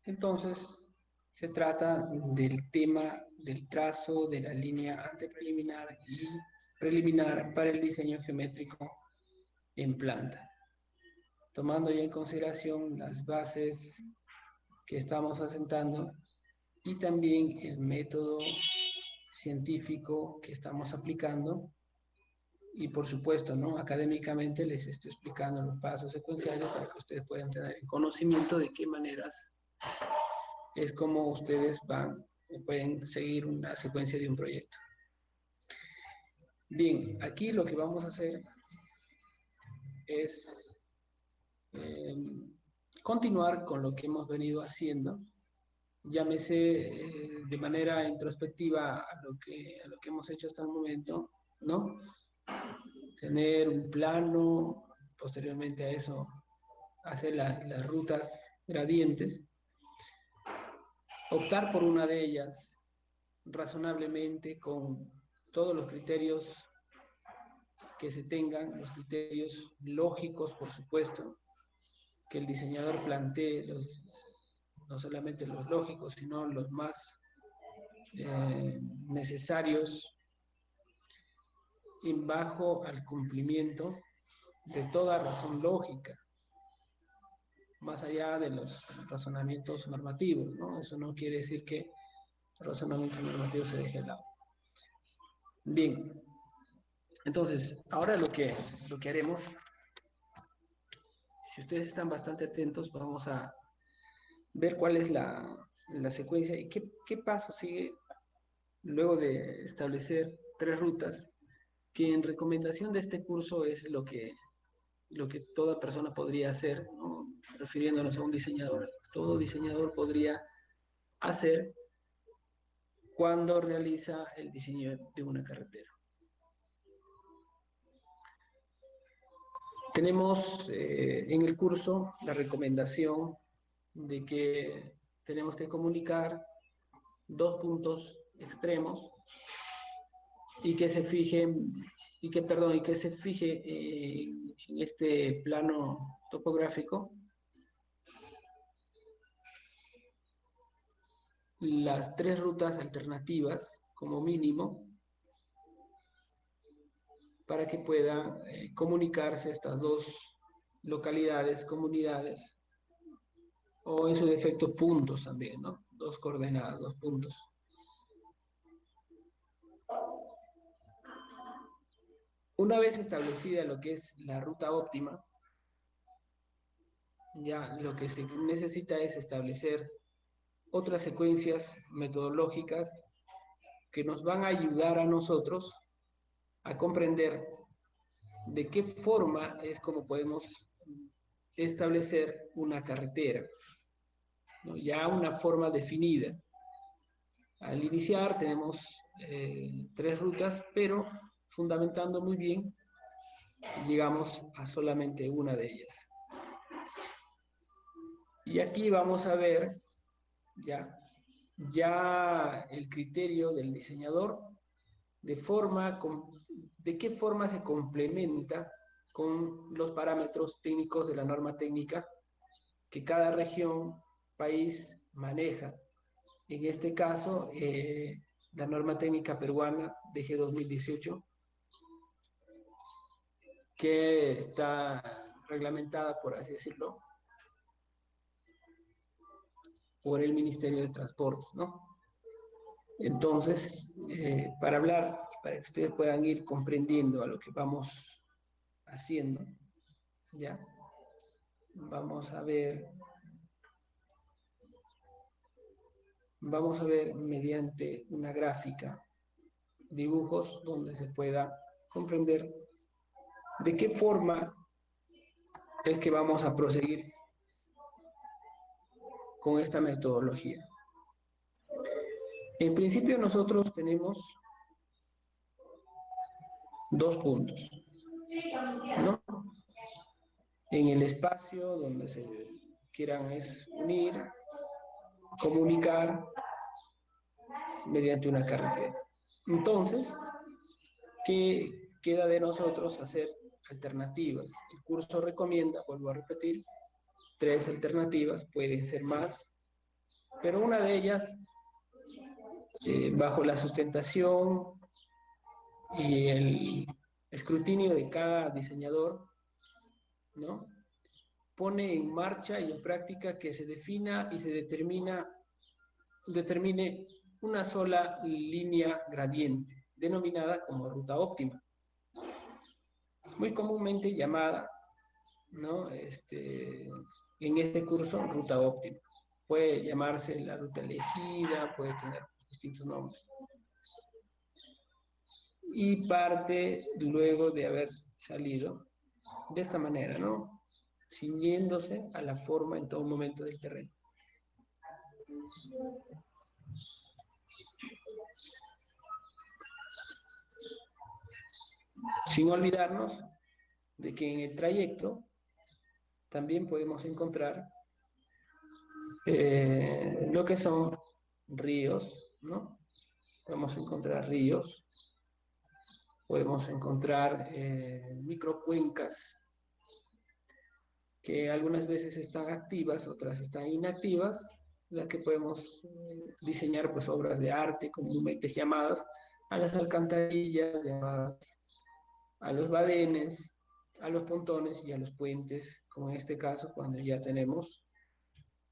Entonces, se trata del tema del trazo de la línea antepreliminar y preliminar para el diseño geométrico en planta, tomando ya en consideración las bases que estamos asentando y también el método científico que estamos aplicando. Y por supuesto, ¿no? Académicamente les estoy explicando los pasos secuenciales para que ustedes puedan tener el conocimiento de qué maneras es como ustedes pueden seguir una secuencia de un proyecto. Bien, aquí lo que vamos a hacer es eh, continuar con lo que hemos venido haciendo, llámese de manera introspectiva a lo que hemos hecho hasta el momento, ¿no? Tener un plano, posteriormente a eso hacer las rutas gradientes, optar por una de ellas razonablemente con todos los criterios que se tengan, los criterios lógicos, por supuesto, que el diseñador plantee, no solamente los lógicos, sino los más necesarios en bajo al cumplimiento de toda razón lógica, más allá de los razonamientos normativos, ¿no? Eso no quiere decir que el razonamiento normativo se deje de lado. Bien, entonces, ahora lo que haremos, si ustedes están bastante atentos, vamos a ver cuál es la secuencia y qué paso sigue luego de establecer tres rutas, que en recomendación de este curso es lo que toda persona podría hacer, ¿no? Refiriéndonos a un diseñador. Todo diseñador podría hacer cuando realiza el diseño de una carretera. Tenemos en el curso la recomendación de que tenemos que comunicar dos puntos extremos y que se fijen y que se fije en este plano topográfico las tres rutas alternativas como mínimo para que puedan comunicarse estas dos localidades, comunidades o en su defecto puntos también, ¿no? Dos coordenadas, dos puntos. Una vez establecida lo que es la ruta óptima, ya lo que se necesita es establecer otras secuencias metodológicas que nos van a ayudar a nosotros a comprender de qué forma es como podemos establecer una carretera, ¿no? Ya una forma definida. Al iniciar tenemos tres rutas, pero fundamentando muy bien, llegamos a solamente una de ellas. Y aquí vamos a ver ya, ya el criterio del diseñador de de qué forma se complementa con los parámetros técnicos de la norma técnica que cada región, país maneja. En este caso, la norma técnica peruana DG 2018, que está reglamentada, por así decirlo, por el Ministerio de Transportes, ¿no? Entonces, para hablar, para que ustedes puedan ir comprendiendo a lo que vamos haciendo, ¿ya? Vamos a ver, vamos a ver mediante una gráfica, dibujos donde se pueda comprender de qué forma es que vamos a proseguir con esta metodología. En principio nosotros tenemos dos puntos, ¿no? En el espacio donde se quieran es unir, comunicar mediante una carretera. Entonces, ¿qué queda de nosotros hacer alternativas? El curso recomienda, vuelvo a repetir, tres alternativas, pueden ser más, pero una de ellas, bajo la sustentación y el escrutinio de cada diseñador, ¿no? Pone en marcha y en práctica que se defina y se determine una sola línea gradiente, denominada como ruta óptima, muy comúnmente llamada, ¿no? En este curso, ruta óptima. Puede llamarse la ruta elegida, puede tener distintos nombres. Y parte luego de haber salido de esta manera, ¿no? Ciñéndose a la forma en todo momento del terreno. Sin olvidarnos de que en el trayecto también podemos encontrar lo que son ríos, ¿no? Podemos encontrar ríos, podemos encontrar microcuencas que algunas veces están activas, otras están inactivas, las que podemos diseñar pues obras de arte comúnmente llamadas a las alcantarillas, llamadas a los badenes, a los pontones y a los puentes, como en este caso cuando ya tenemos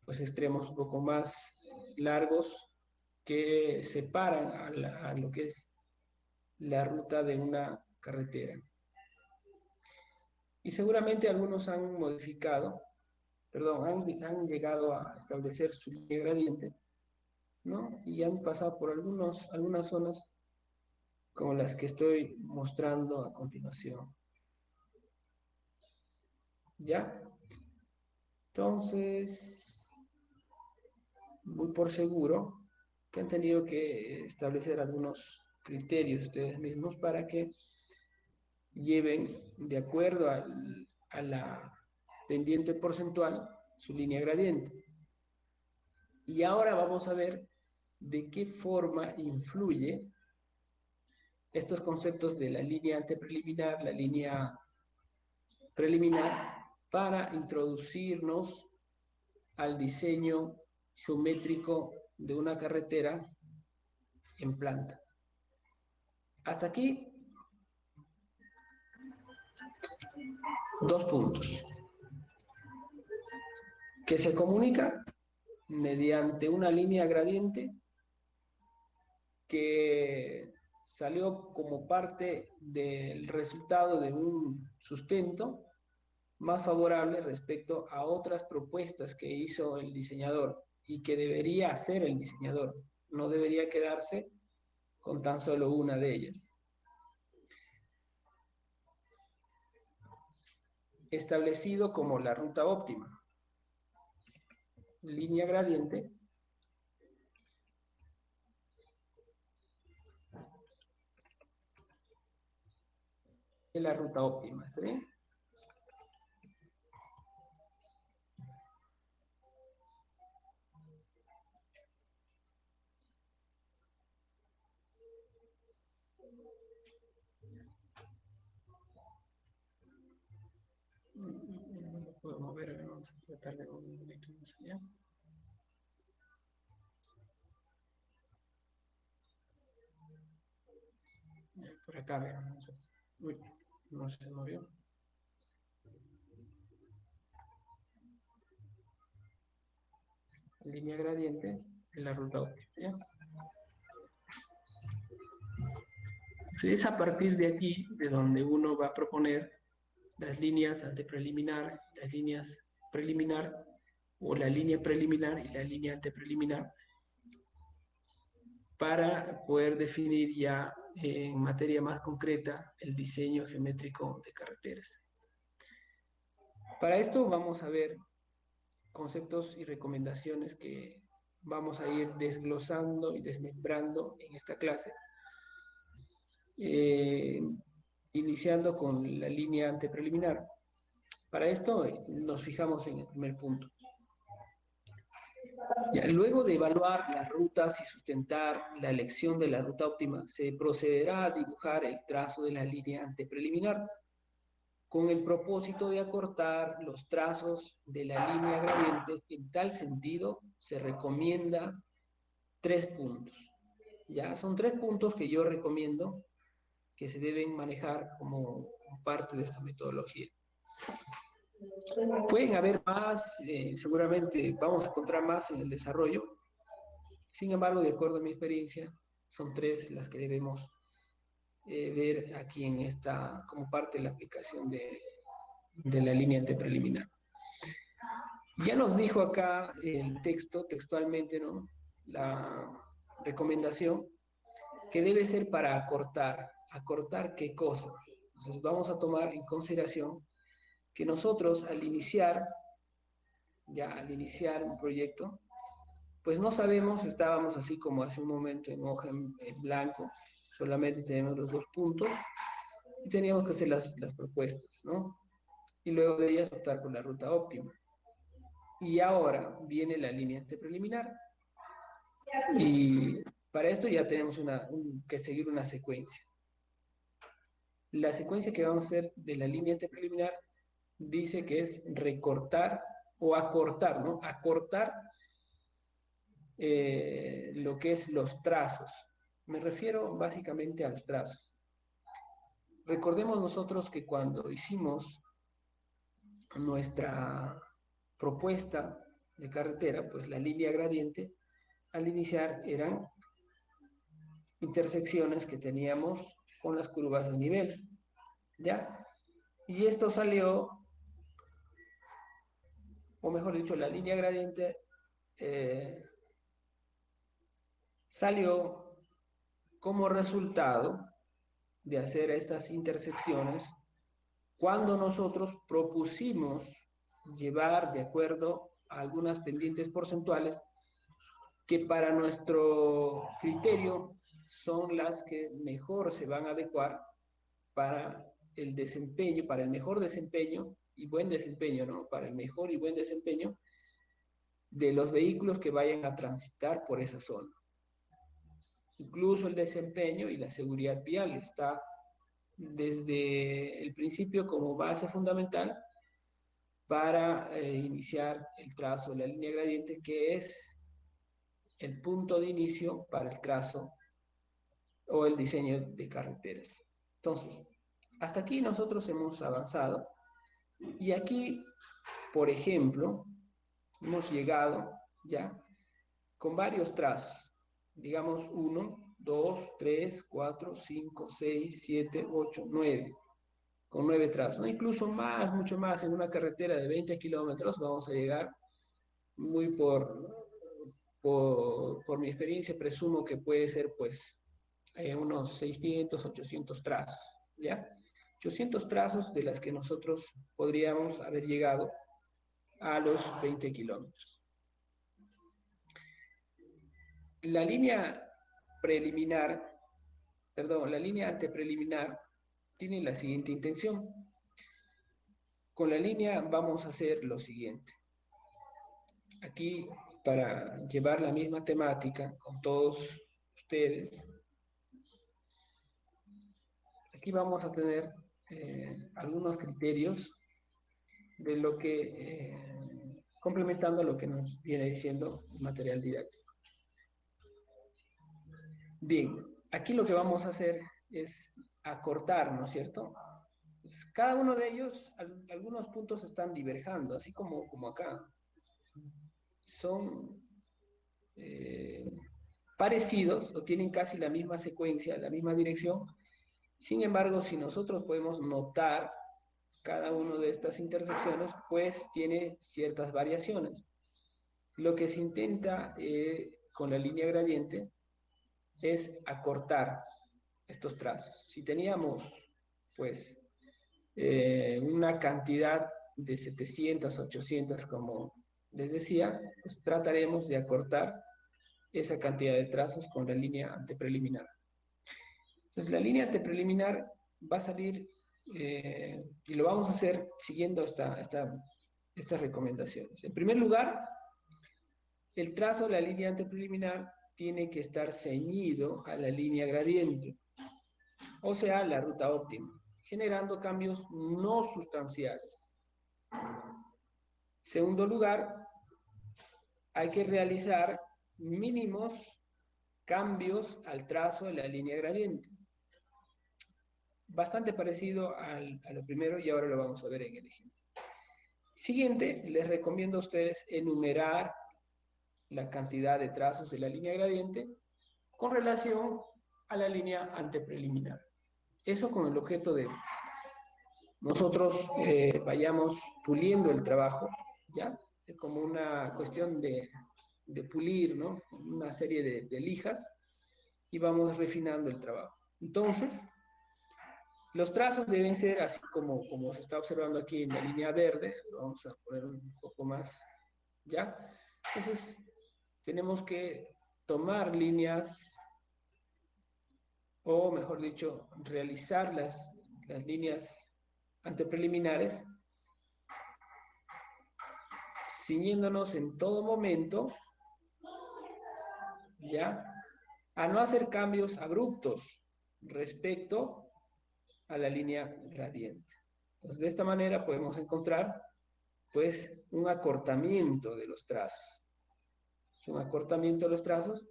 pues extremos un poco más largos que separan a lo que es la ruta de una carretera. Y seguramente algunos han modificado, perdón, han llegado a establecer su línea gradiente, ¿no? Y han pasado por algunas zonas como las que estoy mostrando a continuación. ¿Ya? Entonces, muy por seguro que han tenido que establecer algunos criterios ustedes mismos para que lleven de acuerdo a la pendiente porcentual su línea gradiente. Y ahora vamos a ver de qué forma influye estos conceptos de la línea antepreliminar, la línea preliminar, para introducirnos al diseño geométrico de una carretera en planta. Hasta aquí, 2 puntos. Que se comunica mediante una línea gradiente que salió como parte del resultado de un sustento más favorable respecto a otras propuestas que hizo el diseñador y que debería hacer el diseñador. No debería quedarse con tan solo una de ellas. Establecido como la ruta óptima. Línea gradiente es la ruta óptima, ¿está bien? No lo puedo mover, a ver, vamos a tratar de un poquito más allá. Por acá, veamos. Uy, no se movió. Línea gradiente en la ruta óptima, ¿ya? Sí, es a partir de aquí de donde uno va a proponer las líneas antepreliminar, las líneas preliminar, o la línea preliminar y la línea antepreliminar, para poder definir ya en materia más concreta el diseño geométrico de carreteras. Para esto vamos a ver conceptos y recomendaciones que vamos a ir desglosando y desmembrando en esta clase, eh, iniciando con la línea antepreliminar. Para esto nos fijamos en el primer punto. Ya, luego de evaluar las rutas y sustentar la elección de la ruta óptima, se procederá a dibujar el trazo de la línea antepreliminar. con el propósito de acortar los trazos de la línea gradiente. En tal sentido, se recomienda 3 puntos. Ya son 3 puntos que yo recomiendo que se deben manejar como parte de esta metodología. Pueden haber más, seguramente vamos a encontrar más en el desarrollo. Sin embargo, de acuerdo a mi experiencia, son 3 las que debemos ver aquí en esta, como parte de la aplicación de la línea antepreliminar. Ya nos dijo acá el texto, textualmente, ¿no? La recomendación que debe ser para acortar. ¿Acortar qué cosa? Entonces vamos a tomar en consideración que nosotros al iniciar un proyecto, pues no sabemos, estábamos así como hace un momento en hoja en blanco, solamente tenemos los 2 puntos y teníamos que hacer las propuestas, ¿no? Y luego de ellas optar por la ruta óptima. Y ahora viene la línea preliminar. Y para esto ya tenemos que seguir una secuencia. La secuencia que vamos a hacer de la línea preliminar dice que es recortar o acortar, ¿no? Acortar lo que es los trazos. Me refiero básicamente a los trazos. Recordemos nosotros que cuando hicimos nuestra propuesta de carretera, pues la línea gradiente al iniciar eran intersecciones que teníamos con las curvas a nivel, ¿ya? Y esto salió, o mejor dicho, la línea gradiente salió como resultado de hacer estas intersecciones cuando nosotros propusimos llevar de acuerdo a algunas pendientes porcentuales que para nuestro criterio son las que mejor se van a adecuar para el desempeño, para el mejor desempeño y buen desempeño, ¿no? Para el mejor y buen desempeño de los vehículos que vayan a transitar por esa zona. Incluso el desempeño y la seguridad vial está desde el principio como base fundamental para iniciar el trazo de la línea gradiente, que es el punto de inicio para el trazo o el diseño de carreteras. Entonces, hasta aquí nosotros hemos avanzado y aquí, por ejemplo, hemos llegado ya con varios trazos, digamos 1, 2, 3, 4, 5, 6, 7, 8, 9, con 9 trazos, ¿no? Incluso más, mucho más, en una carretera de 20 kilómetros vamos a llegar muy por mi experiencia, presumo que puede ser pues unos 600, 800 trazos, ¿ya? 800 trazos de las que nosotros podríamos haber llegado a los 20 kilómetros. La línea preliminar, perdón, la línea antepreliminar tiene la siguiente intención. Con la línea vamos a hacer lo siguiente. Aquí, para llevar la misma temática con todos ustedes, aquí vamos a tener algunos criterios de lo que, complementando lo que nos viene diciendo el material didáctico. Bien, aquí lo que vamos a hacer es acortar, ¿no es cierto? Pues cada uno de ellos, algunos puntos están diverjando, así como acá. Son parecidos o tienen casi la misma secuencia, la misma dirección. Sin embargo, si nosotros podemos notar cada una de estas intersecciones, pues tiene ciertas variaciones. Lo que se intenta con la línea gradiente es acortar estos trazos. Si teníamos, pues, una cantidad de 700, 800, como les decía, pues trataremos de acortar esa cantidad de trazos con la línea antepreliminar. Entonces, la línea antepreliminar va a salir y lo vamos a hacer siguiendo estas recomendaciones. En primer lugar, el trazo de la línea antepreliminar tiene que estar ceñido a la línea gradiente, o sea, la ruta óptima. generando cambios no sustanciales. Segundo lugar, hay que realizar mínimos cambios al trazo de la línea gradiente. Bastante parecido a lo primero y ahora lo vamos a ver en el ejemplo. Siguiente, les recomiendo a ustedes enumerar la cantidad de trazos de la línea gradiente con relación a la línea antepreliminar. Eso con el objeto de nosotros vayamos puliendo el trabajo, ¿ya? Es como una cuestión de pulir, ¿no? Una serie de lijas y vamos refinando el trabajo. Entonces, los trazos deben ser así como se está observando aquí en la línea verde, lo vamos a poner un poco más, ¿ya? Entonces, tenemos que tomar líneas, o mejor dicho, realizar las líneas antepreliminares, ciñéndonos en todo momento, ¿ya? A no hacer cambios abruptos respecto a la línea gradiente. Entonces, de esta manera podemos encontrar, pues, un acortamiento de los trazos. Un acortamiento de los trazos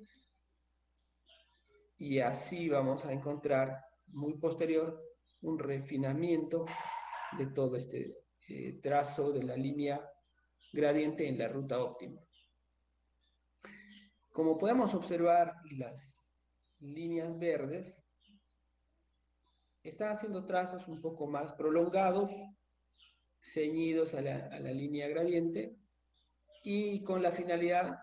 y así vamos a encontrar muy posterior un refinamiento de todo este trazo de la línea gradiente en la ruta óptima. Como podemos observar, las líneas verdes están haciendo trazos un poco más prolongados, ceñidos a la línea gradiente y con la finalidad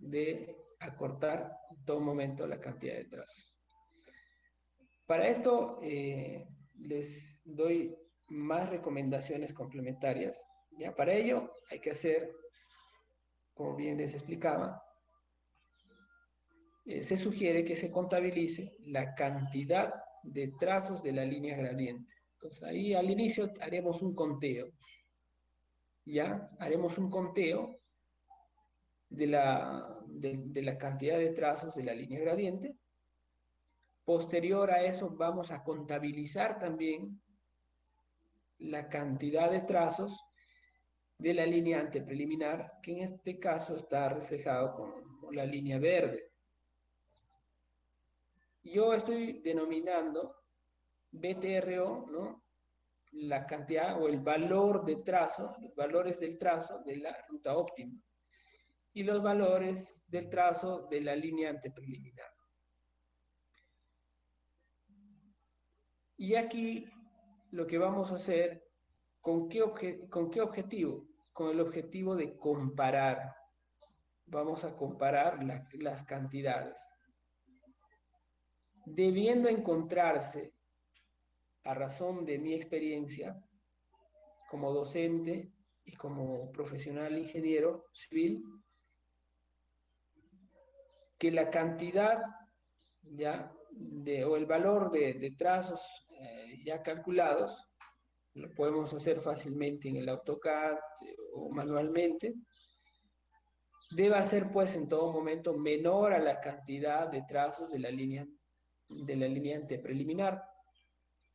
de acortar en todo momento la cantidad de trazos. Para esto les doy más recomendaciones complementarias. ¿Ya? Para ello hay que hacer, como bien les explicaba, se sugiere que se contabilice la cantidad de trazos de la línea gradiente. Entonces ahí al inicio haremos un conteo. ¿Ya? Haremos un conteo de la cantidad de trazos de la línea gradiente. Posterior a eso vamos a contabilizar también la cantidad de trazos de la línea antepreliminar, que en este caso está reflejado con la línea verde. Yo estoy denominando BTRO, ¿no? La cantidad o el valor de trazo, los valores del trazo de la ruta óptima y los valores del trazo de la línea antepreliminar. Y aquí lo que vamos a hacer, ¿con qué objetivo? Con el objetivo de comparar. Vamos a comparar las cantidades. Debiendo encontrarse, a razón de mi experiencia como docente y como profesional ingeniero civil, que la cantidad ya o el valor de trazos ya calculados lo podemos hacer fácilmente en el AutoCAD o manualmente, debe ser pues en todo momento menor a la cantidad de trazos de la línea antepreliminar,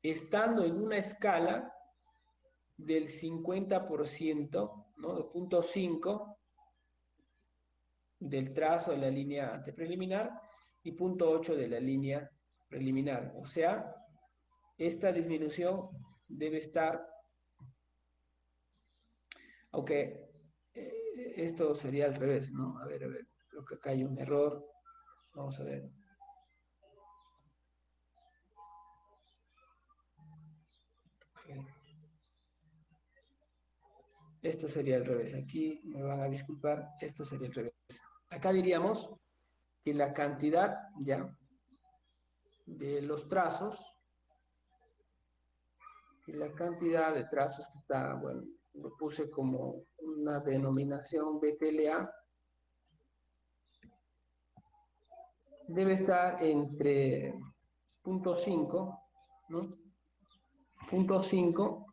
estando en una escala del 50%, ¿no? De 0.5 del trazo de la línea antepreliminar y 0.8 de la línea preliminar. O sea, esta disminución debe estar, aunque esto sería al revés, ¿no? A ver, creo que acá hay un error. Vamos a ver. Esto sería al revés. Aquí me van a disculpar, esto sería al revés. Acá diríamos que la cantidad ya de los trazos y la cantidad de trazos que está, bueno, lo puse como una denominación BTLA, debe estar entre 0.5, ¿no? 0.5,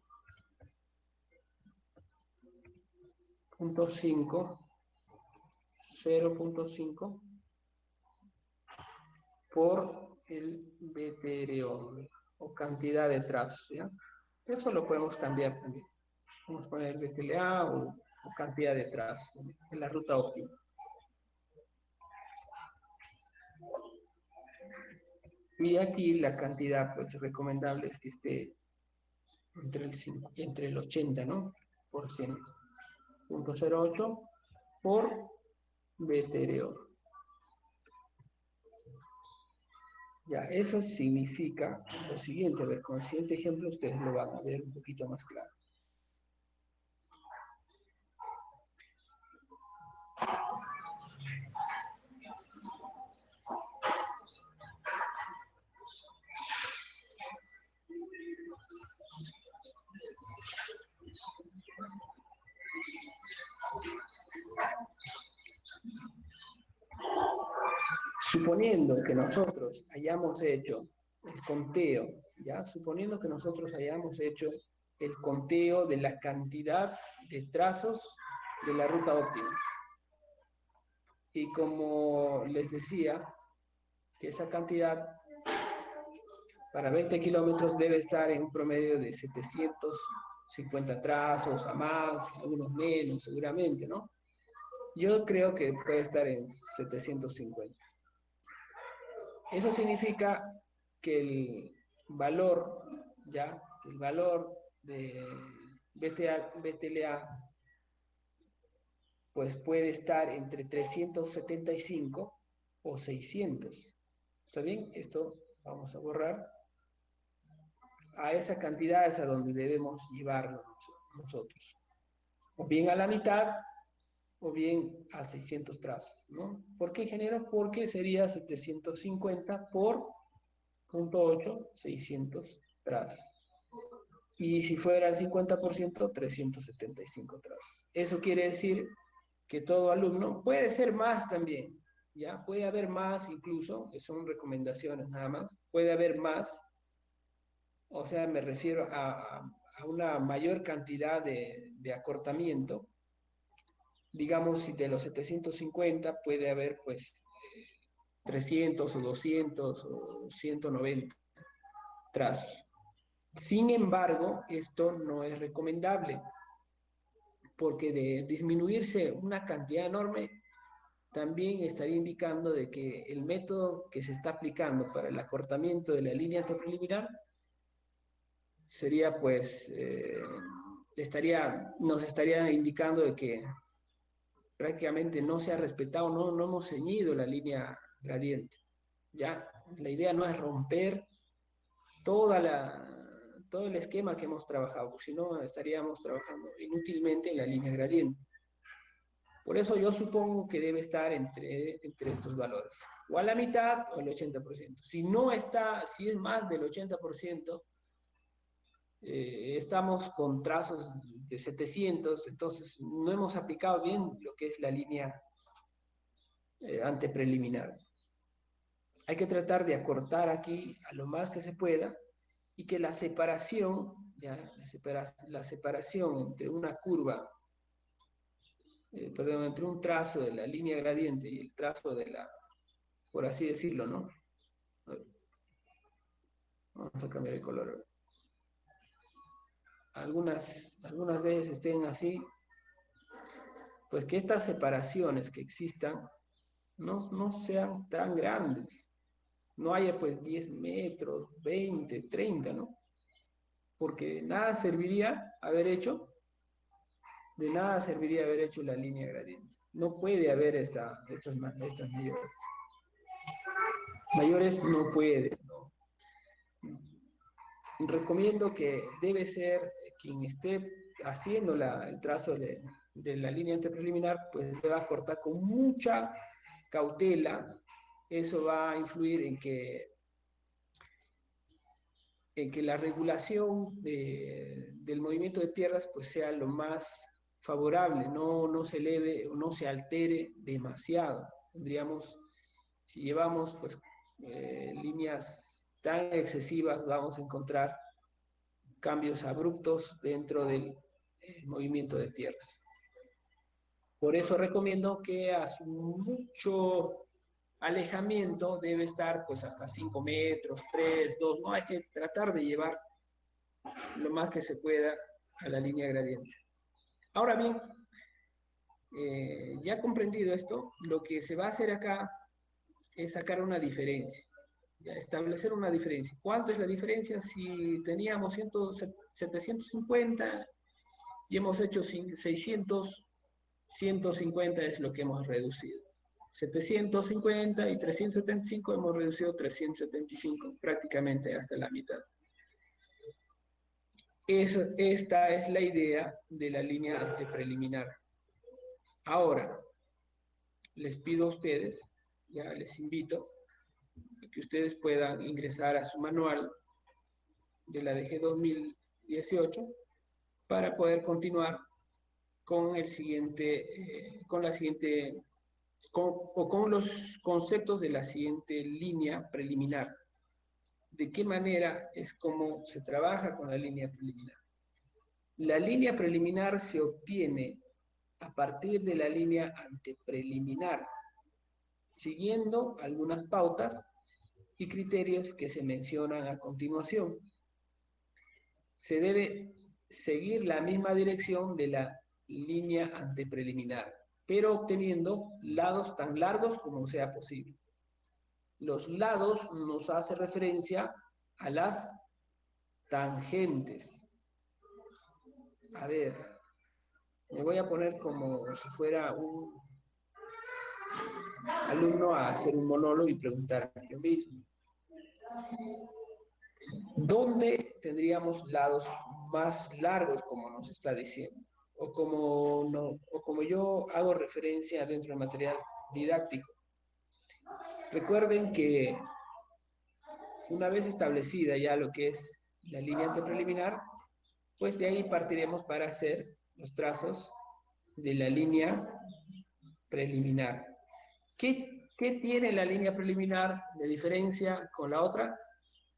0.5 por el BTRO. o cantidad de trazos, ¿ya? Eso lo podemos cambiar también. Vamos a poner BTLA o cantidad de trazos en la ruta óptima. Y aquí la cantidad pues recomendable es que esté entre el 80, ¿no? Por ciento. 0.08 por BTRO. Ya, eso significa lo siguiente. A ver, con el siguiente ejemplo ustedes lo van a ver un poquito más claro. Suponiendo que nosotros hayamos hecho el conteo, ¿ya? Suponiendo que nosotros hayamos hecho el conteo de la cantidad de trazos de la ruta óptima. Y como les decía, que esa cantidad para 20 kilómetros debe estar en un promedio de 750 trazos a más, algunos menos seguramente, ¿no? Yo creo que puede estar en 750. Eso significa que el valor, ¿ya? El valor de BTLA pues puede estar entre 375 o 600. ¿Está bien? Esto vamos a borrar. A esa cantidad es a donde debemos llevarlo nosotros. O bien a la mitad, o bien a 600 trazos, ¿no? ¿Por qué ingeniero? Porque sería 750 por 0.8, 600 trazos. Y si fuera el 50%, 375 trazos. Eso quiere decir que todo alumno, puede ser más también, ¿ya? Puede haber más incluso, que son recomendaciones nada más, puede haber más, o sea, me refiero a una mayor cantidad de acortamiento. Digamos, si de los 750 puede haber pues 300 o 200 o 190 trazos. Sin embargo, esto no es recomendable, porque de disminuirse una cantidad enorme, también estaría indicando de que el método que se está aplicando para el acortamiento de la línea preliminar sería pues, nos estaría indicando de que prácticamente no se ha respetado, no hemos ceñido la línea gradiente. Ya, la idea no es romper toda todo el esquema que hemos trabajado, si no estaríamos trabajando inútilmente en la línea gradiente. Por eso yo supongo que debe estar entre estos valores, o a la mitad o el 80%. Si no está, si es más del 80%, estamos con trazos de 700, entonces no hemos aplicado bien lo que es la línea antepreliminar. Hay que tratar de acortar aquí a lo más que se pueda y que la separación, ¿ya? La separación entre una curva, perdón, entre un trazo de la línea gradiente y el trazo de la, por así decirlo, ¿no? Vamos a cambiar el color. Algunas de ellas estén así, pues que estas separaciones que existan no sean tan grandes. No haya pues 10 metros, 20, 30, ¿no? Porque de nada serviría haber hecho la línea gradiente. No puede haber estas mayores. Mayores no puede, ¿no? Recomiendo que debe ser quien esté haciendo el trazo de la línea antepreliminar, pues deba cortar con mucha cautela. Eso va a influir en que la regulación del movimiento de tierras pues sea lo más favorable, no se eleve o no se altere demasiado. Tendríamos, si llevamos pues líneas tan excesivas, vamos a encontrar cambios abruptos dentro del movimiento de tierras. Por eso recomiendo que a su mucho alejamiento debe estar pues hasta 5 metros, 3, 2, ¿no? Hay que tratar de llevar lo más que se pueda a la línea gradiente. Ahora bien, ya comprendido esto, lo que se va a hacer acá es sacar una diferencia, ya establecer una diferencia. ¿Cuánto es la diferencia? Si teníamos 750 y hemos hecho 600, 150 es lo que hemos reducido. 750 y 375 hemos reducido 375, prácticamente hasta la mitad. Esta es la idea de la línea antepreliminar. Ahora, les pido a ustedes, ya les invito, a que ustedes puedan ingresar a su manual de la DG 2018 para poder continuar con el siguiente, con la siguiente, o con los conceptos de la siguiente línea preliminar. ¿De qué manera es como se trabaja con la línea preliminar? La línea preliminar se obtiene a partir de la línea antepreliminar, siguiendo algunas pautas y criterios que se mencionan a continuación. Se debe seguir la misma dirección de la línea antepreliminar, pero obteniendo lados tan largos como sea posible. Los lados nos hace referencia a las tangentes. A ver, me voy a poner como si fuera un alumno a hacer un monólogo y preguntarme yo mismo. ¿Dónde tendríamos lados más largos, como nos está diciendo? O como yo hago referencia dentro del material didáctico. Recuerden que una vez establecida ya lo que es la línea antepreliminar, pues de ahí partiremos para hacer los trazos de la línea preliminar. ¿Qué tiene la línea preliminar de diferencia con la otra?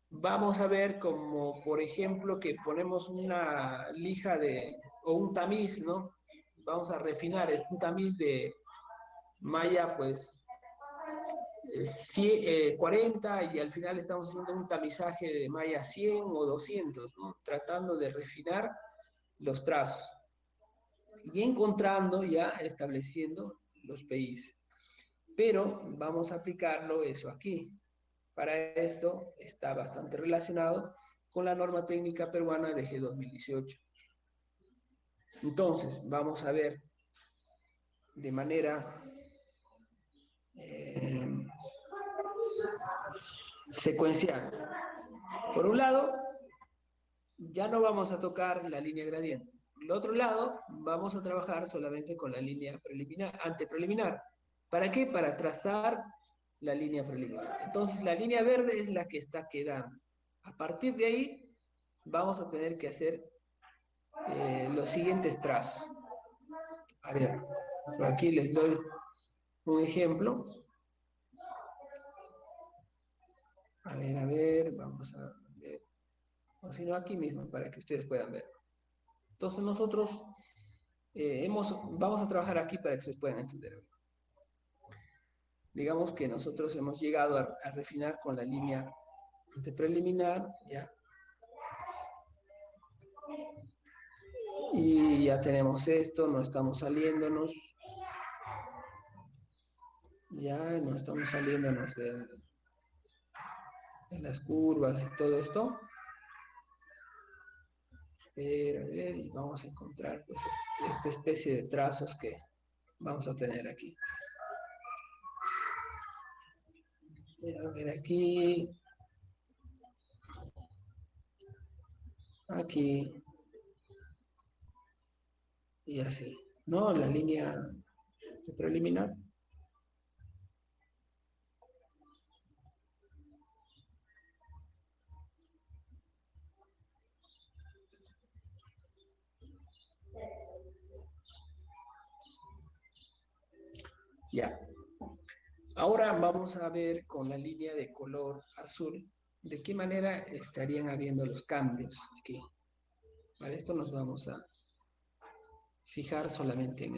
Vamos a ver como, por ejemplo, que ponemos una lija o un tamiz, ¿no? Vamos a refinar, es un tamiz de malla, pues, 40 y al final estamos haciendo un tamizaje de malla 100 o 200, ¿no? Tratando de refinar los trazos y encontrando ya, estableciendo los PIs. Pero vamos a aplicarlo eso aquí. Para esto está bastante relacionado con la norma técnica peruana de G 2018. Entonces, vamos a ver de manera secuencial. Por un lado, ya no vamos a tocar la línea gradiente. Por el otro lado, vamos a trabajar solamente con la línea preliminar, antepreliminar. ¿Para qué? Para trazar la línea preliminar. Entonces, la línea verde es la que está quedando. A partir de ahí, vamos a tener que hacer los siguientes trazos. A ver, por aquí les doy un ejemplo. A ver, vamos a ver. O si no, aquí mismo, para que ustedes puedan ver. Entonces nosotros vamos a trabajar aquí para que ustedes puedan entender. Digamos que nosotros hemos llegado a refinar con la línea de preliminar, ¿ya? Y ya tenemos esto, no estamos saliéndonos, ya no estamos saliéndonos de las curvas y todo esto. A ver, y vamos a encontrar pues esta especie de trazos que vamos a tener aquí. A ver, aquí, y así, ¿no? La línea de preliminar. Ya. Ahora vamos a ver con la línea de color azul de qué manera estarían habiendo los cambios aquí. Para esto nos vamos a fijar solamente en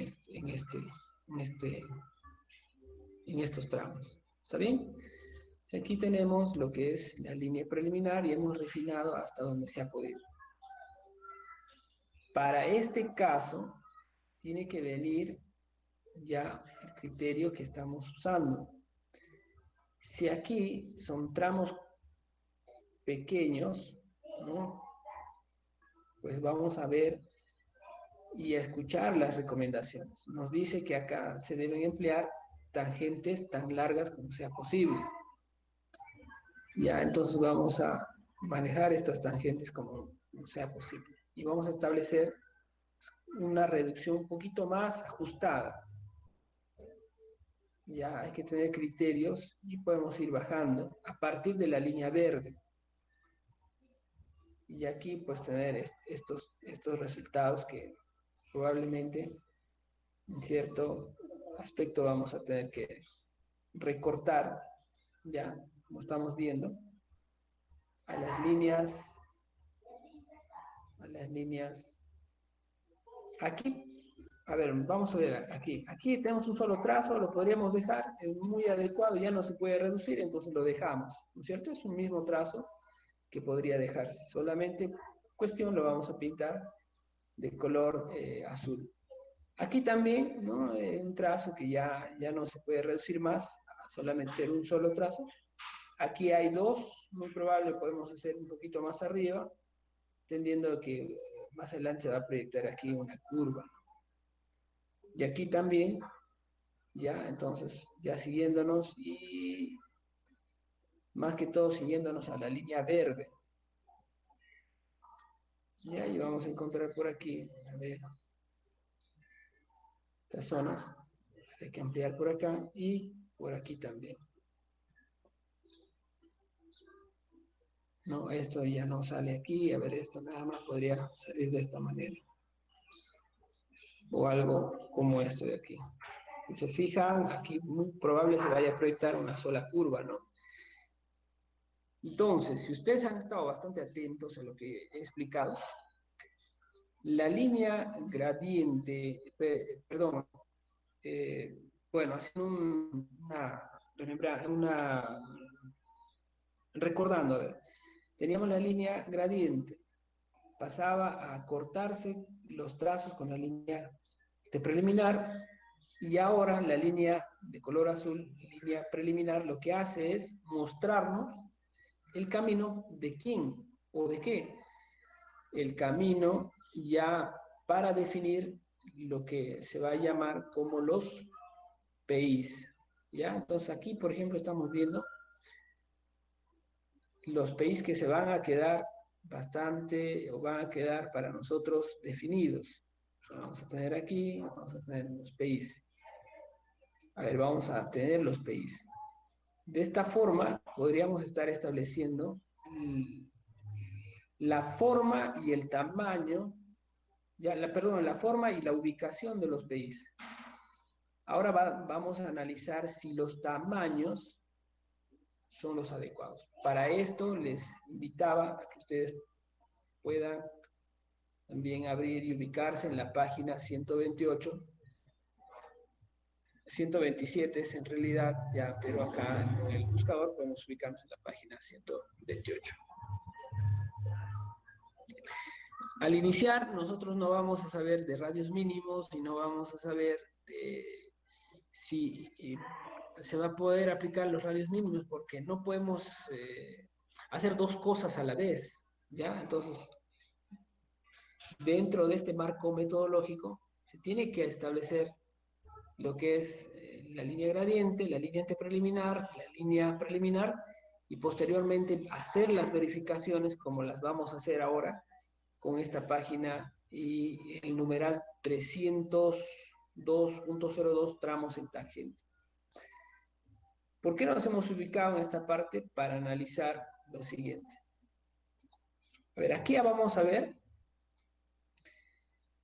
estos tramos. ¿Está bien? Aquí tenemos lo que es la línea preliminar y hemos refinado hasta donde se ha podido. Para este caso, tiene que venir ya el criterio que estamos usando. Si aquí son tramos pequeños, ¿no? Pues vamos a ver y a escuchar las recomendaciones. Nos dice que acá se deben emplear tangentes tan largas como sea posible. Ya, entonces vamos a manejar estas tangentes como sea posible. Y vamos a establecer una reducción un poquito más ajustada. Ya hay que tener criterios y podemos ir bajando a partir de la línea verde. Y aquí pues tener estos resultados que probablemente en cierto aspecto vamos a tener que recortar, ya como estamos viendo, a las líneas, aquí, a ver, vamos a ver aquí tenemos un solo trazo, lo podríamos dejar, es muy adecuado, ya no se puede reducir, entonces lo dejamos, ¿no es cierto? Es un mismo trazo que podría dejarse, solamente cuestión lo vamos a pintar de color azul. Aquí también, ¿no? Un trazo que ya no se puede reducir más, a solamente ser un solo trazo. Aquí hay dos, muy probable podemos hacer un poquito más arriba, entendiendo que más adelante se va a proyectar aquí una curva. Y aquí también, ya, entonces, ya siguiéndonos y más que todo siguiéndonos a la línea verde. Ya, y vamos a encontrar por aquí, a ver, estas zonas, hay que ampliar por acá y por aquí también. No, esto ya no sale aquí, a ver, esto nada más podría salir de esta manera. O algo como esto de aquí. Si se fijan, aquí muy probable se vaya a proyectar una sola curva, ¿no? Entonces, si ustedes han estado bastante atentos a lo que he explicado, la línea gradiente, perdón, eh, bueno, haciendo recordando, a ver, teníamos la línea gradiente, pasaba a cortarse los trazos con la línea de preliminar y ahora la línea de color azul, línea preliminar, lo que hace es mostrarnos el camino de quién o de qué. El camino ya para definir lo que se va a llamar como los PIs. ¿Ya? Entonces aquí, por ejemplo, estamos viendo los PIs que se van a quedar bastante o van a quedar para nosotros definidos. Vamos a tener aquí, vamos a tener los PIs. A ver, vamos a tener los PIs. De esta forma podríamos estar estableciendo la forma y el tamaño, perdón, la forma y la ubicación de los PIs. Ahora vamos a analizar si los tamaños son los adecuados. Para esto les invitaba a que ustedes puedan también abrir y ubicarse en la página 128. 127 es en realidad, ya, pero acá en el buscador podemos ubicarnos en la página 128. Al iniciar, nosotros no vamos a saber de radios mínimos y no vamos a saber de si se va a poder aplicar los radios mínimos porque no podemos hacer dos cosas a la vez, ¿ya? Entonces, dentro de este marco metodológico, se tiene que establecer lo que es la línea gradiente, la línea antepreliminar, la línea preliminar y posteriormente hacer las verificaciones como las vamos a hacer ahora con esta página y el numeral 302.02 tramos en tangente. ¿Por qué nos hemos ubicado en esta parte? Para analizar lo siguiente. A ver, aquí ya vamos a ver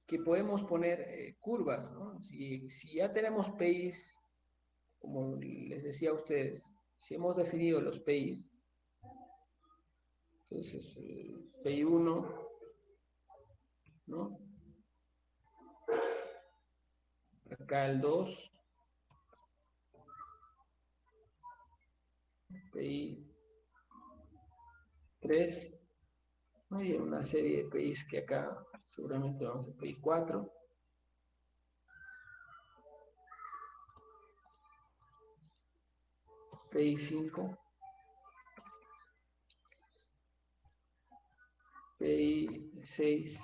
que podemos poner curvas, ¿no? Si ya tenemos PIs, como les decía a ustedes, si hemos definido los PIs, entonces PI 1, ¿no? Acá el 2, PI 3, ¿no? Y una serie de PIs que acá seguramente vamos a PI 4, PI 5, PI 6,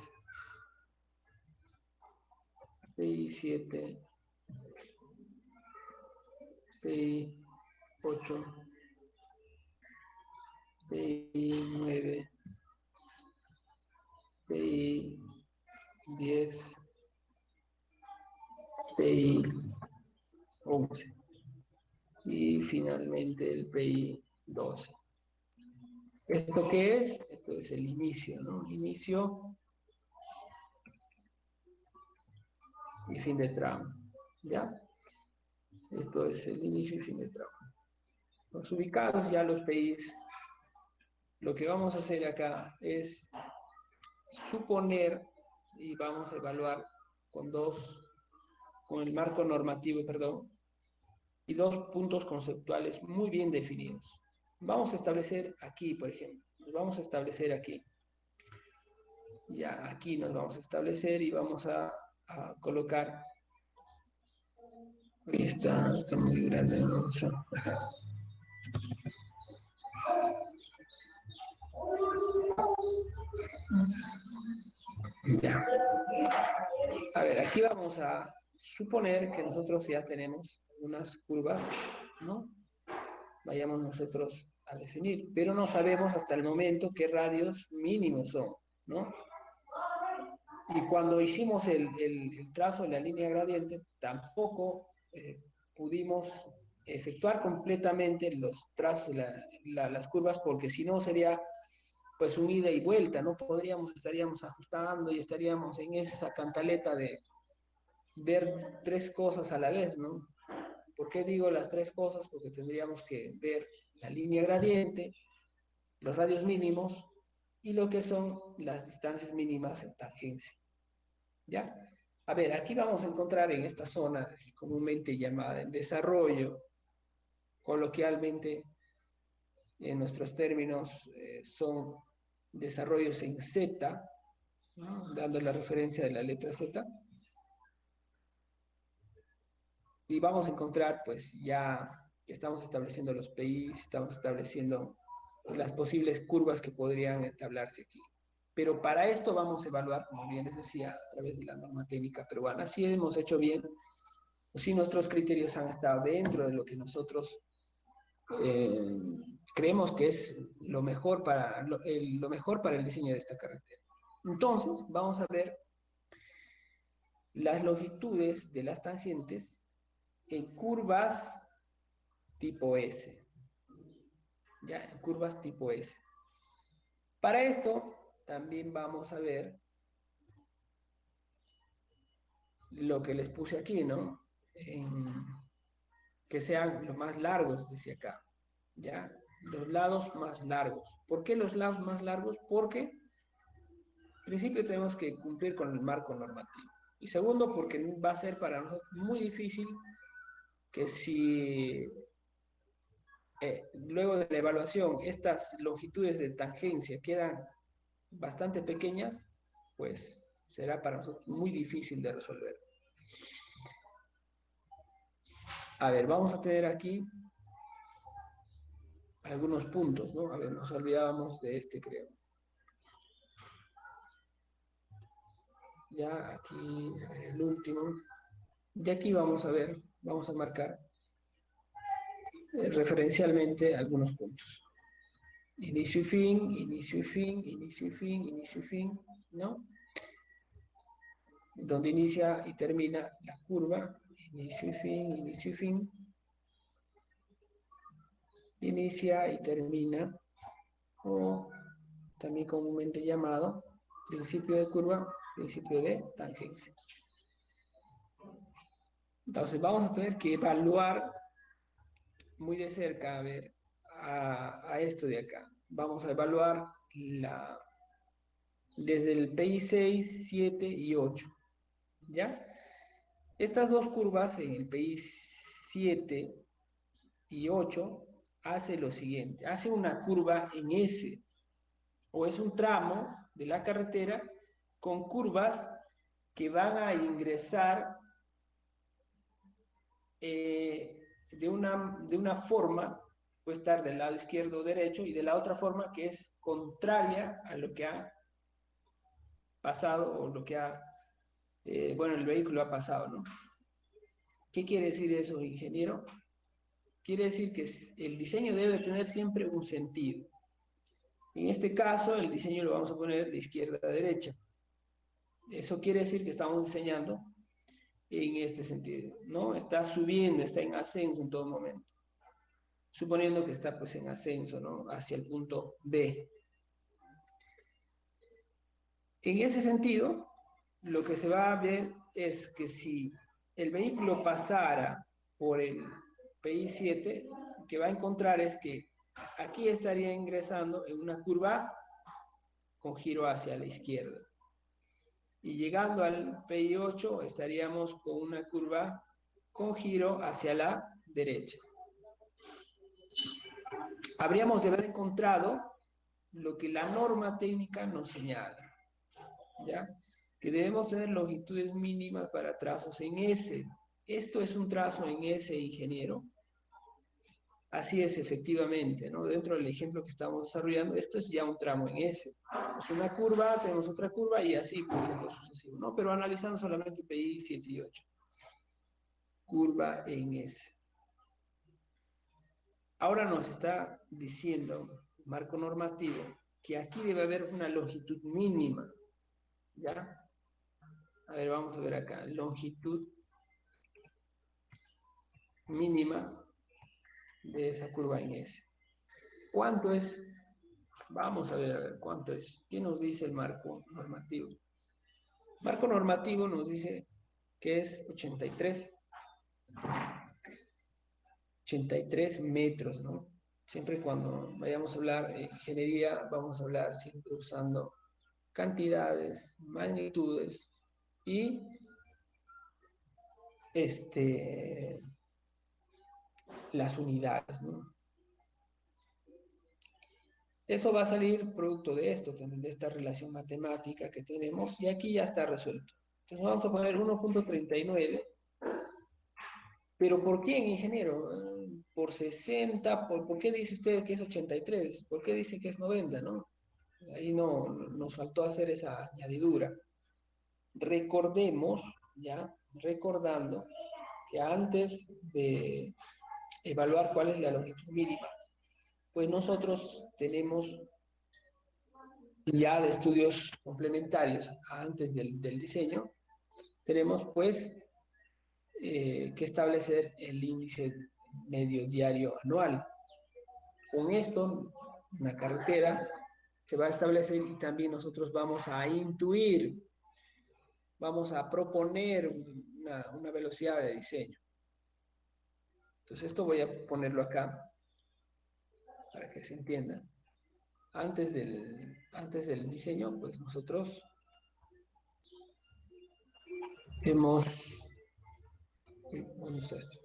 PI 7, PI 8, PI 9, PI 10, PI 11 y finalmente el PI 12. ¿Esto qué es? Esto es el inicio, ¿no? Inicio y fin de tramo, ¿ya? Esto es el inicio y fin de tramo. Los ubicados ya los PIs, lo que vamos a hacer acá es suponer y vamos a evaluar con con el marco normativo, perdón, y dos puntos conceptuales muy bien definidos. Vamos a establecer aquí, por ejemplo, nos vamos a establecer aquí. Ya aquí nos vamos a establecer y vamos a colocar. Está muy grande, ¿no? Ya. A ver, aquí vamos a suponer que nosotros ya tenemos unas curvas, ¿no? Vayamos nosotros a definir, pero no sabemos hasta el momento qué radios mínimos son, ¿no? Y cuando hicimos el trazo de la línea gradiente, tampoco pudimos efectuar completamente los trazos, las curvas, porque si no sería pues un ida y vuelta, no podríamos, estaríamos ajustando y estaríamos en esa cantaleta de ver tres cosas a la vez, ¿no? ¿Por qué digo las tres cosas? Porque tendríamos que ver la línea gradiente, los radios mínimos y lo que son las distancias mínimas en tangencia. ¿Ya? A ver, aquí vamos a encontrar en esta zona comúnmente llamada en desarrollo, coloquialmente en nuestros términos son desarrollos en Z, ¿no? Dando la referencia de la letra Z, y vamos a encontrar pues ya que estamos estableciendo los PIs, estamos estableciendo las posibles curvas que podrían entablarse aquí. Pero para esto vamos a evaluar, como bien les decía, a través de la norma técnica peruana, si hemos hecho bien, o si nuestros criterios han estado dentro de lo que nosotros eh, creemos que es lo mejor para el diseño de esta carretera. Entonces, vamos a ver las longitudes de las tangentes en curvas tipo S, ya, en curvas tipo S. Para esto, también vamos a ver lo que les puse aquí, ¿no? Que sean los más largos, decía acá, ¿ya? Los lados más largos. ¿Por qué los lados más largos? Porque, en principio, tenemos que cumplir con el marco normativo. Y segundo, porque va a ser para nosotros muy difícil que si luego de la evaluación estas longitudes de tangencia quedan bastante pequeñas, pues será para nosotros muy difícil de resolver. A ver, vamos a tener aquí algunos puntos, ¿no? A ver, nos olvidábamos de este, creo. Ya aquí, a ver, el último. De aquí vamos a ver, vamos a marcar referencialmente algunos puntos. Inicio y fin, inicio y fin, inicio y fin, inicio y fin, ¿no? Donde inicia y termina la curva, inicio y fin, inicio y fin, inicia y termina, o también comúnmente llamado principio de curva, principio de tangencia. Entonces vamos a tener que evaluar muy de cerca, a ver, a esto de acá. Vamos a evaluar desde el PI 6, 7 y 8, ¿ya? Estas dos curvas en el PI 7 y 8 hace lo siguiente, hace una curva en S, o es un tramo de la carretera con curvas que van a ingresar de una forma, puede estar del lado izquierdo o derecho, y de la otra forma que es contraria a lo que ha pasado o lo que bueno, el vehículo ha pasado, ¿no? ¿Qué quiere decir eso, ingeniero? Quiere decir que el diseño debe tener siempre un sentido. En este caso, el diseño lo vamos a poner de izquierda a derecha. Eso quiere decir que estamos diseñando en este sentido, ¿no? Está subiendo, está en ascenso en todo momento. Suponiendo que está pues en ascenso, ¿no? Hacia el punto B. En ese sentido, lo que se va a ver es que si el vehículo pasara por el PI7, lo que va a encontrar es que aquí estaría ingresando en una curva con giro hacia la izquierda. Y llegando al PI8 estaríamos con una curva con giro hacia la derecha. Habríamos de haber encontrado lo que la norma técnica nos señala, ¿ya? Que debemos tener longitudes mínimas para trazos en S. Esto es un trazo en S, ingeniero. Así es, efectivamente, ¿no? Dentro del ejemplo que estamos desarrollando, esto es ya un tramo en S. Tenemos una curva, tenemos otra curva y así, pues, en lo sucesivo, ¿no? Pero analizando solamente PI 7 y 8. Curva en S. Ahora nos está diciendo, marco normativo, que aquí debe haber una longitud mínima, ¿ya? A ver, vamos a ver acá, longitud mínima de esa curva en S. ¿Cuánto es? Vamos a ver, cuánto es. ¿Qué nos dice el marco normativo? El marco normativo nos dice que es 83 metros, ¿no? Siempre cuando vayamos a hablar de ingeniería, vamos a hablar siempre usando cantidades, magnitudes y las unidades, ¿no? Eso va a salir producto de esto, también de esta relación matemática que tenemos, y aquí ya está resuelto. Entonces vamos a poner 1.39, pero ¿por qué, ingeniero? ¿Por 60? ¿Por qué dice usted que es 83? ¿Por qué dice que es 90, no? Ahí no, nos faltó hacer esa añadidura. Recordemos, ya, recordando que antes de evaluar cuál es la longitud mínima, pues nosotros tenemos ya de estudios complementarios antes del diseño, tenemos pues que establecer el índice medio diario anual. Con esto, una carretera se va a establecer y también nosotros vamos a intuir, vamos a proponer una velocidad de diseño. Entonces esto voy a ponerlo acá para que se entienda. Antes del diseño, pues nosotros hemos... ¿Dónde está esto?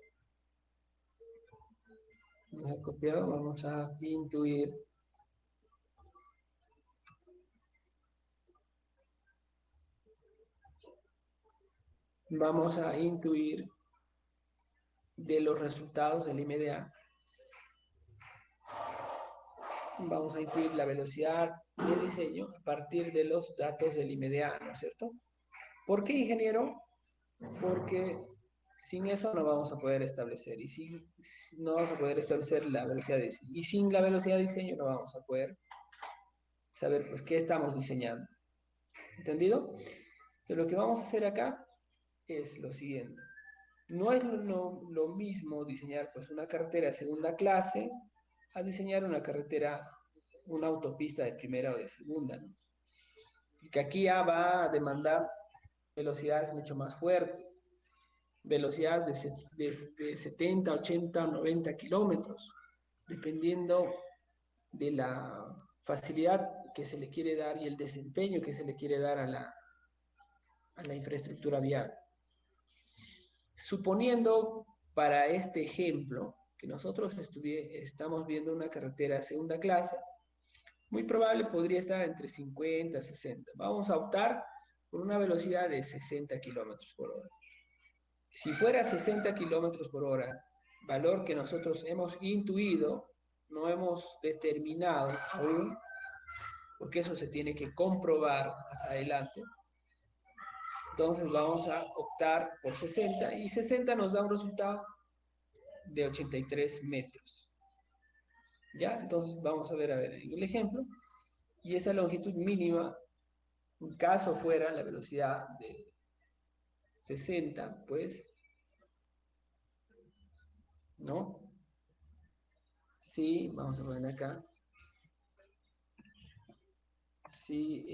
Vamos a copiar, vamos a intuir. Vamos a intuir de los resultados del IMDA. Vamos a intuir la velocidad de diseño a partir de los datos del IMDA, ¿no es cierto? ¿Por qué, ingeniero? Porque sin eso no vamos a poder establecer, no vamos a poder establecer la velocidad de diseño. Y sin la velocidad de diseño no vamos a poder saber pues qué estamos diseñando. ¿Entendido? Entonces lo que vamos a hacer acá es lo siguiente. No es lo mismo diseñar pues una carretera de segunda clase a diseñar una carretera, una autopista de primera o de segunda, ¿no? Y que aquí ya va a demandar velocidades mucho más fuertes, velocidades de 70, 80, 90 kilómetros, dependiendo de la facilidad que se le quiere dar y el desempeño que se le quiere dar a la infraestructura vial. Suponiendo para este ejemplo que nosotros estamos viendo una carretera de segunda clase, muy probable podría estar entre 50 y 60. Vamos a optar por una velocidad de 60 kilómetros por hora. Si fuera 60 kilómetros por hora, valor que nosotros hemos intuido, no hemos determinado aún, porque eso se tiene que comprobar más adelante, entonces vamos a optar por 60 y 60 nos da un resultado de 83 metros. ¿Ya? Entonces vamos a ver en el ejemplo. Y esa longitud mínima, en caso fuera la velocidad de 60, pues, ¿no? Sí, vamos a poner acá. Sí,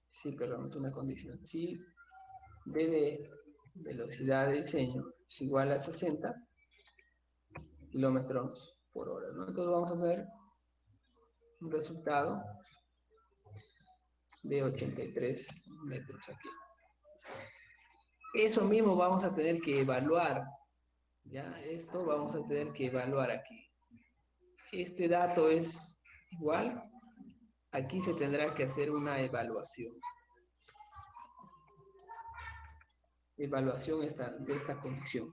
sí, perdón, es una condición. Sí, debe velocidad de diseño es igual a 60 kilómetros por hora, ¿no? Entonces vamos a hacer un resultado de 83 metros aquí. Eso mismo vamos a tener que evaluar, ¿ya? Esto vamos a tener que evaluar aquí. Este dato es igual, aquí se tendrá que hacer una evaluación. Evaluación de esta condición.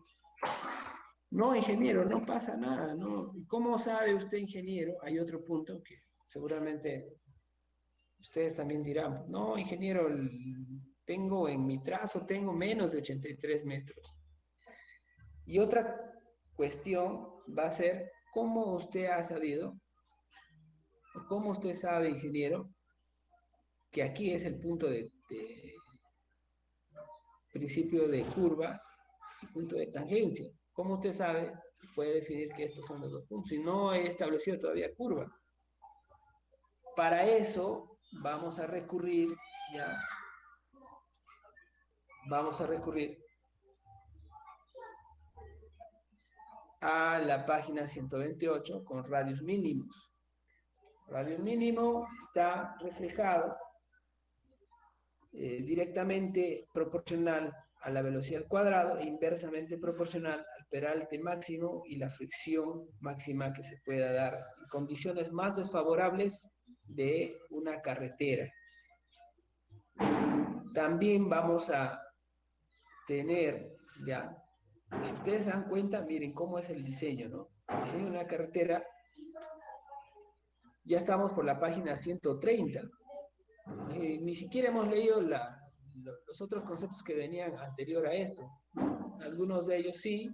No, ingeniero, no pasa nada, ¿no? ¿Cómo sabe usted, ingeniero? Hay otro punto que seguramente ustedes también dirán, no, ingeniero, tengo en mi trazo, tengo menos de 83 metros. Y otra cuestión va a ser, ¿cómo usted ha sabido, o cómo usted sabe, ingeniero, que aquí es el punto de principio de curva y punto de tangencia? ¿Cómo usted sabe, puede definir que estos son los dos puntos? Si no he establecido todavía curva. Para eso vamos a recurrir, ya, vamos a recurrir a la página 128 con radios mínimos. Radio mínimo está reflejado directamente proporcional a la velocidad al cuadrado e inversamente proporcional al peralte máximo y la fricción máxima que se pueda dar en condiciones más desfavorables de una carretera. También vamos a tener, ya, si ustedes se dan cuenta, miren cómo es el diseño, ¿no? El diseño de una carretera, ya estamos por la página 130. Ni siquiera hemos leído los otros conceptos que venían anterior a esto. Algunos de ellos sí,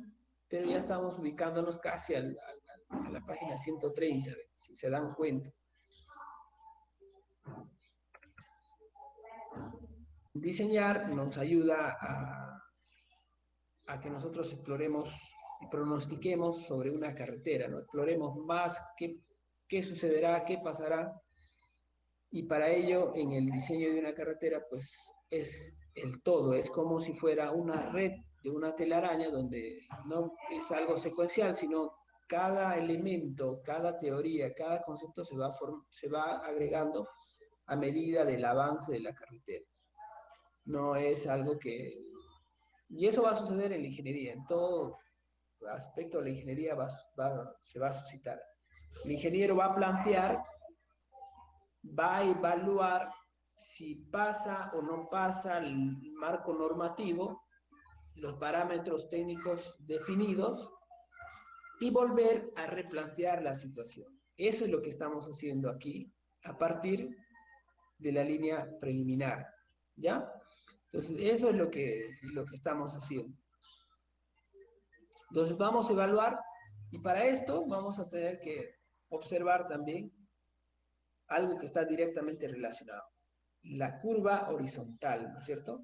pero ya estamos ubicándonos casi a la página 130, si se dan cuenta. Diseñar nos ayuda a que nosotros exploremos y pronostiquemos sobre una carretera, ¿no? Exploremos más qué sucederá, qué pasará, y para ello en el diseño de una carretera pues es el todo, es como si fuera una red de una telaraña donde no es algo secuencial, sino cada elemento, cada teoría, cada concepto se va agregando a medida del avance de la carretera. No es algo que... Y eso va a suceder en la ingeniería, en todo aspecto de la ingeniería se va a suscitar. El ingeniero va a plantear, va a evaluar si pasa o no pasa el marco normativo, los parámetros técnicos definidos, y volver a replantear la situación. Eso es lo que estamos haciendo aquí a partir de la línea preliminar, ¿ya? Entonces, eso es lo que estamos haciendo. Entonces, vamos a evaluar y para esto vamos a tener que observar también algo que está directamente relacionado. La curva horizontal, ¿no es cierto?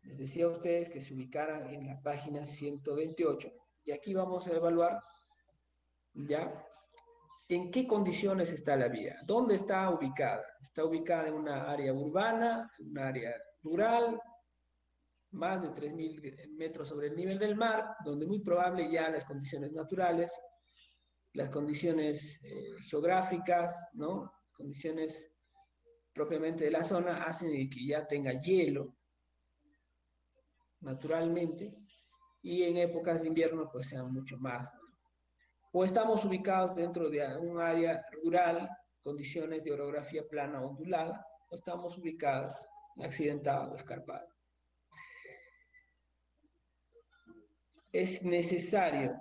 Les decía a ustedes que se ubicaran en la página 128 y aquí vamos a evaluar ya en qué condiciones está la vía, dónde está ubicada. Está ubicada en una área urbana, en un área rural, más de 3.000 metros sobre el nivel del mar, donde muy probable ya las condiciones naturales, las condiciones geográficas, ¿no? Condiciones propiamente de la zona hacen que ya tenga hielo naturalmente, y en épocas de invierno pues sean mucho más. O estamos ubicados dentro de un área rural, condiciones de orografía plana ondulada, o estamos ubicados accidentados o escarpados. Es necesario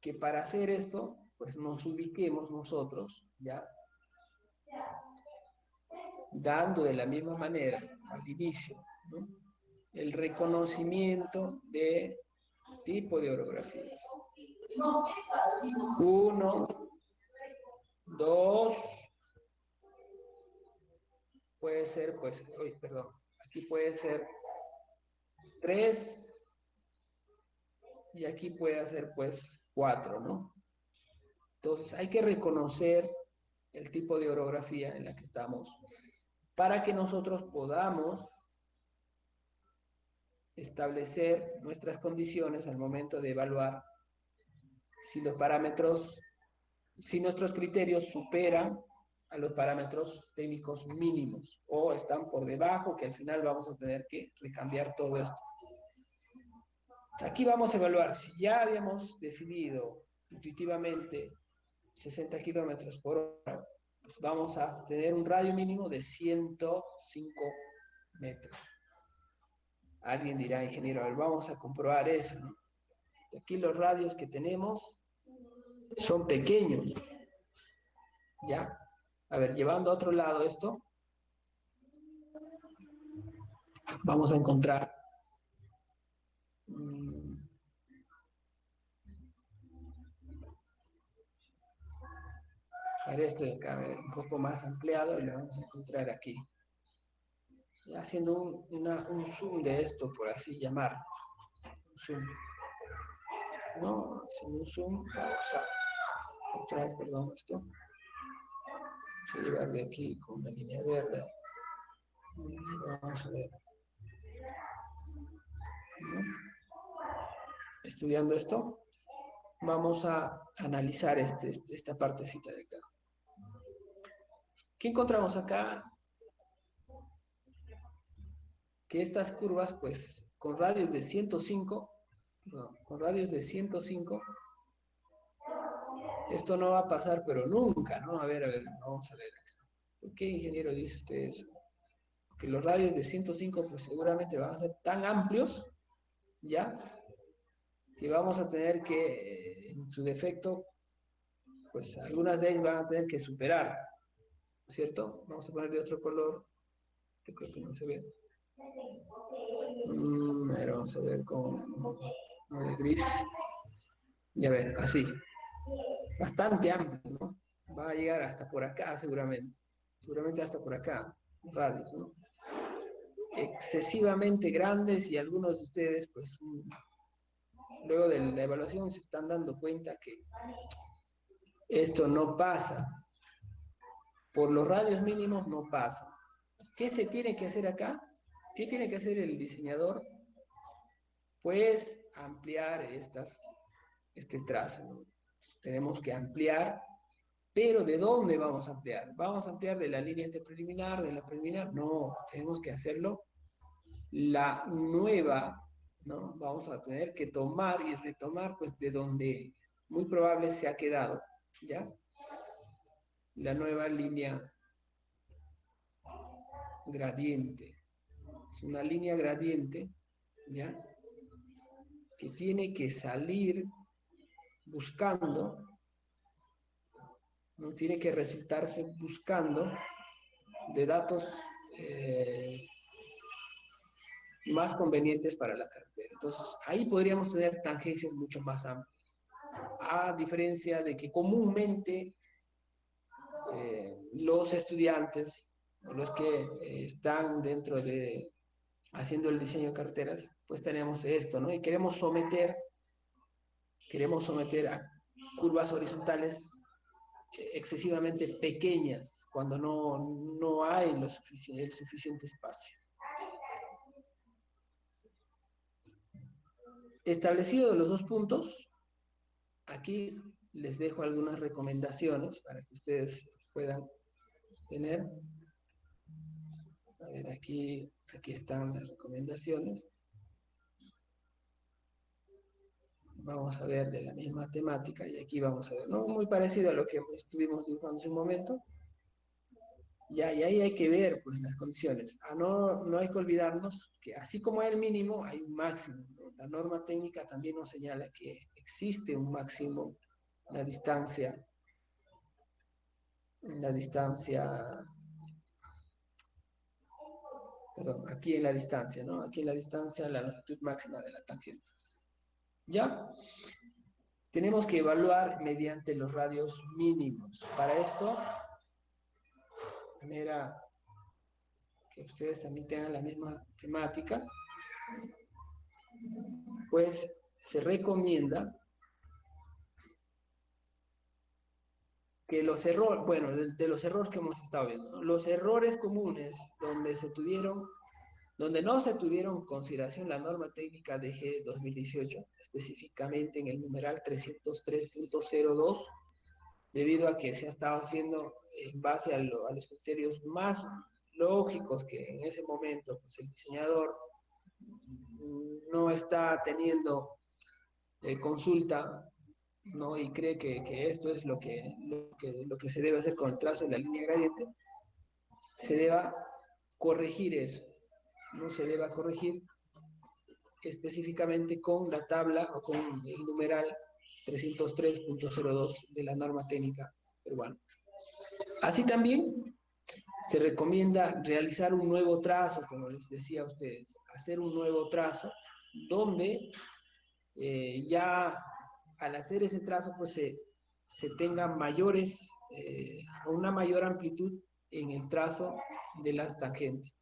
que para hacer esto, pues nos ubiquemos nosotros, ¿ya? Dando de la misma manera al inicio, ¿no? El reconocimiento de tipo de orografías. Uno, dos, puede ser, pues, uy, perdón, aquí puede ser tres, y aquí puede ser, pues, cuatro, ¿no? Entonces, hay que reconocer el tipo de orografía en la que estamos para que nosotros podamos establecer nuestras condiciones al momento de evaluar si los parámetros, si nuestros criterios superan a los parámetros técnicos mínimos o están por debajo, que al final vamos a tener que recambiar todo esto. Aquí vamos a evaluar si ya habíamos definido intuitivamente 60 kilómetros por hora, pues vamos a tener un radio mínimo de 105 metros. Alguien dirá, ingeniero, a ver, vamos a comprobar eso, ¿no? Aquí los radios que tenemos son pequeños, ¿ya? A ver, llevando a otro lado esto, vamos a encontrar a ver, esto de acá, a ver, un poco más ampliado y lo vamos a encontrar aquí. Y haciendo un zoom de esto, por así llamar. Un zoom. ¿No? Haciendo un zoom, vamos a encontrar, perdón, esto. Vamos a llevar de aquí con una línea verde. Vamos a ver. ¿No? Estudiando esto, vamos a analizar esta partecita de acá. ¿Qué encontramos acá? Que estas curvas, pues, con radios de 105, no, con radios de 105, esto no va a pasar, pero nunca, ¿no? A ver, vamos a ver acá. ¿Por qué, ingeniero, dice usted eso? Porque los radios de 105, pues, seguramente van a ser tan amplios, ¿ya? Que vamos a tener que, en su defecto, pues, algunas de ellas van a tener que superar, ¿cierto? Vamos a poner de otro color, que creo que no se ve. A ver, vamos a ver con el gris. Y a ver, así. Bastante amplio, ¿no? Va a llegar hasta por acá, seguramente. Seguramente hasta por acá, radios, ¿no? Excesivamente grandes y algunos de ustedes, pues, luego de la evaluación se están dando cuenta que esto no pasa. Por los radios mínimos no pasa. ¿Qué se tiene que hacer acá? ¿Qué tiene que hacer el diseñador? Pues ampliar este trazo, ¿no? Tenemos que ampliar, pero ¿de dónde vamos a ampliar? ¿Vamos a ampliar de la línea interpreliminar, de la preliminar? No, tenemos que hacerlo la nueva, ¿no? Vamos a tener que tomar y retomar, pues, de donde muy probable se ha quedado, ¿ya? La nueva línea gradiente. Es una línea gradiente, ¿ya? Que tiene que salir buscando, no tiene que resultarse buscando de datos más convenientes para la carretera. Entonces, ahí podríamos tener tangencias mucho más amplias, a diferencia de que comúnmente los estudiantes o los que están dentro de haciendo el diseño de carreteras, pues tenemos esto, ¿no? Y queremos someter a curvas horizontales excesivamente pequeñas cuando no hay el suficiente espacio. Establecidos los dos puntos, aquí les dejo algunas recomendaciones para que ustedes puedan tener. A ver, aquí están las recomendaciones. vamos a ver de la misma temática, y aquí vamos a ver, ¿no? Muy parecido a lo que estuvimos dibujando hace un momento. Ya, y ahí hay que ver pues las condiciones. No hay que olvidarnos que así como hay el mínimo, hay un máximo, ¿no? La norma técnica también nos señala que existe un máximo, la distancia, en la distancia, perdón, aquí en la distancia, ¿no? Aquí en la distancia, la longitud máxima de la tangente. ¿Ya? Tenemos que evaluar mediante los radios mínimos. Para esto, de manera que ustedes también tengan la misma temática, pues se recomienda que los errores, bueno, de los errores que hemos estado viendo, ¿no? Los errores comunes donde no se tuvieron en consideración la norma técnica de G 2018, específicamente en el numeral 303.02, debido a que se ha estado haciendo en base a los criterios más lógicos que en ese momento pues, el diseñador no está teniendo consulta, ¿no? Y cree que esto es lo que se debe hacer con el trazo de la línea gradiente, se deba corregir eso, no se deba corregir específicamente con la tabla o con el numeral 303.02 de la norma técnica peruana. Así también se recomienda realizar un nuevo trazo, como les decía a ustedes, hacer un nuevo trazo donde ya al hacer ese trazo pues se tenga una mayor amplitud en el trazo de las tangentes.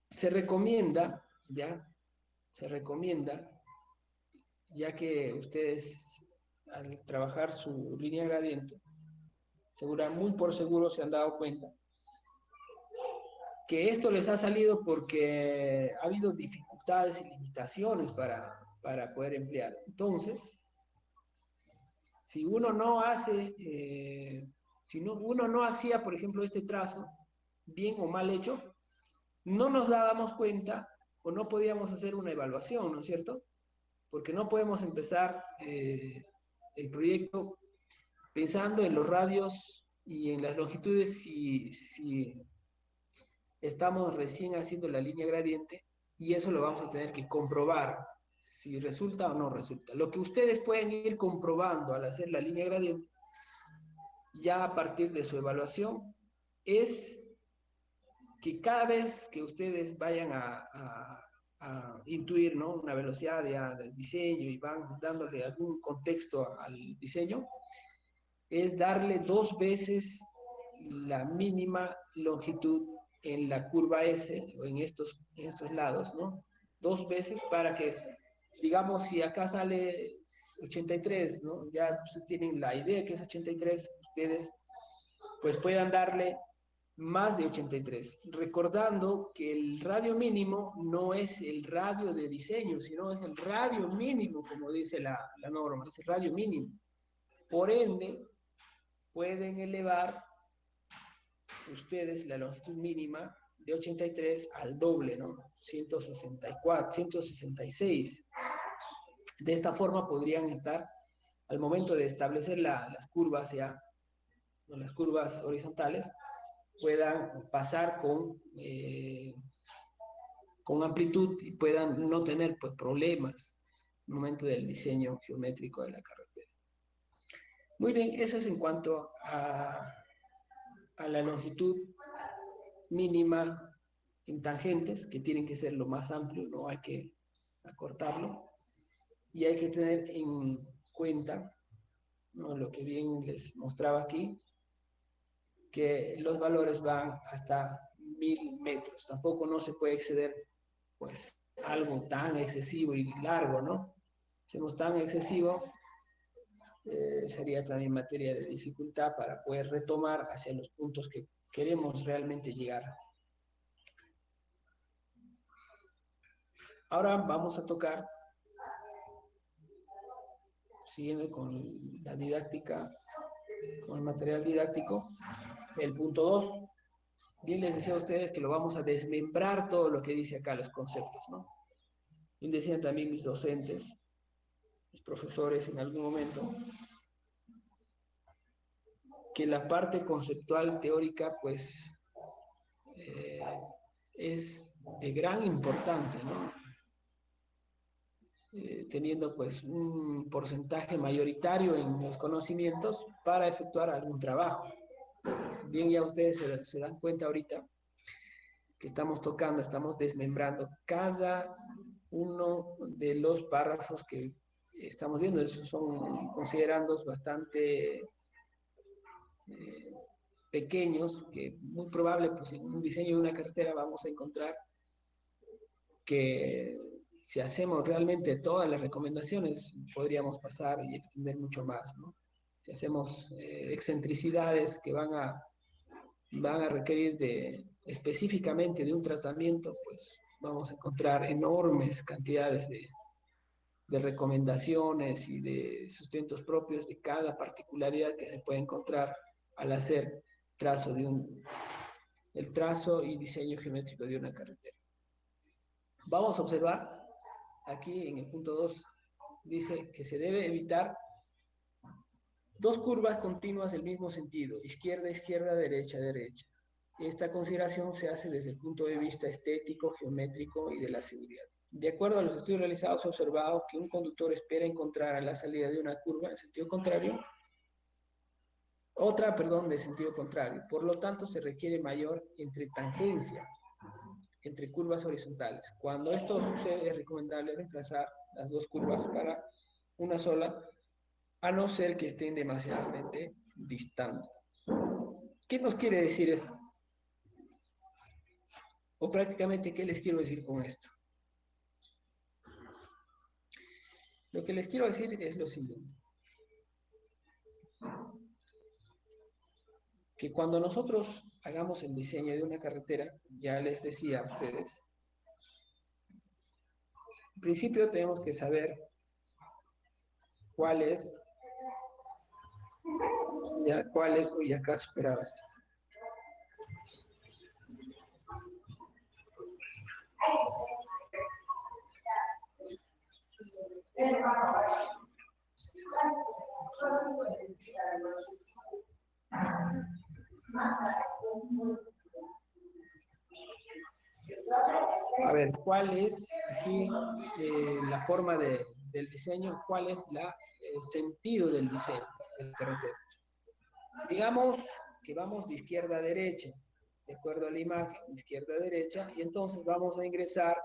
Se recomienda, ya, se recomienda, ya que ustedes al trabajar su línea gradiente, muy por seguro se han dado cuenta que esto les ha salido porque ha habido dificultades y limitaciones para poder emplear. Entonces, si uno no hace, si no, uno no hacía, por ejemplo, este trazo, bien o mal hecho, no nos dábamos cuenta o no podíamos hacer una evaluación, ¿no es cierto? Porque no podemos empezar el proyecto pensando en los radios y en las longitudes si estamos recién haciendo la línea gradiente, y eso lo vamos a tener que comprobar si resulta o no resulta. Lo que ustedes pueden ir comprobando al hacer la línea gradiente, ya a partir de su evaluación, es que cada vez que ustedes vayan a intuir, ¿no?, una velocidad del diseño y van dándole algún contexto al diseño, es darle 2 veces la mínima longitud en la curva S, o en estos lados, ¿no? 2 veces para que, digamos, si acá sale 83, ¿no? Ya pues, tienen la idea que es 83, ustedes pues puedan darle más de 83, recordando que el radio mínimo no es el radio de diseño, sino es el radio mínimo, como dice la norma, es el radio mínimo. Por ende, pueden elevar ustedes la longitud mínima de 83 al doble, ¿no? 164, 166. De esta forma podrían estar, al momento de establecer las curvas ya, ¿no?, las curvas horizontales, puedan pasar con amplitud y puedan no tener pues, problemas en el momento del diseño geométrico de la carretera. Muy bien, eso es en cuanto a la longitud mínima en tangentes, que tienen que ser lo más amplio, no hay que acortarlo, y hay que tener en cuenta, ¿no?, lo que bien les mostraba aquí, que los valores van hasta 1000 metros. Tampoco no se puede exceder, pues, algo tan excesivo y largo, ¿no? Si hacemos tan excesivo, sería también materia de dificultad para poder retomar hacia los puntos que queremos realmente llegar. Ahora vamos a tocar, siguiendo con la didáctica, con el material didáctico, el punto 2. Bien les decía a ustedes que lo vamos a desmembrar todo lo que dice acá, los conceptos, ¿no? y decían también mis docentes, mis profesores en algún momento, que la parte conceptual teórica, pues, eh, es de gran importancia, ¿no? Teniendo pues un porcentaje mayoritario en los conocimientos para efectuar algún trabajo. Si bien ya ustedes se dan cuenta ahorita que estamos tocando, estamos desmembrando cada uno de los párrafos que estamos viendo. Esos son considerandos bastante pequeños, que muy probable pues en un diseño de una carretera vamos a encontrar que si hacemos realmente todas las recomendaciones, podríamos pasar y extender mucho más, ¿no? Si hacemos excentricidades que van a requerir de, específicamente de un tratamiento, pues vamos a encontrar enormes cantidades de recomendaciones y de sustentos propios de cada particularidad que se puede encontrar al hacer trazo de el trazo y diseño geométrico de una carretera. Vamos a observar aquí en el punto 2, dice que se debe evitar dos curvas continuas del mismo sentido, izquierda, izquierda, derecha, derecha. Esta consideración se hace desde el punto de vista estético, geométrico y de la seguridad. De acuerdo a los estudios realizados, se ha observado que un conductor espera encontrar a la salida de una curva en sentido contrario, de sentido contrario. Por lo tanto, se requiere mayor entretangencia entre curvas horizontales. Cuando esto sucede, es recomendable reemplazar las dos curvas para una sola, a no ser que estén demasiadamente distantes. ¿Qué nos quiere decir esto? O prácticamente, ¿qué les quiero decir con esto? Lo que les quiero decir es lo siguiente. Que cuando nosotros hagamos el diseño de una carretera, ya les decía a ustedes, en principio tenemos que saber uy, acá esperaba esto. A ver, ¿cuál es aquí la forma del diseño? ¿Cuál es el sentido del diseño de la carretera? Digamos que vamos de izquierda a derecha, de acuerdo a la imagen, de izquierda a derecha, y entonces vamos a ingresar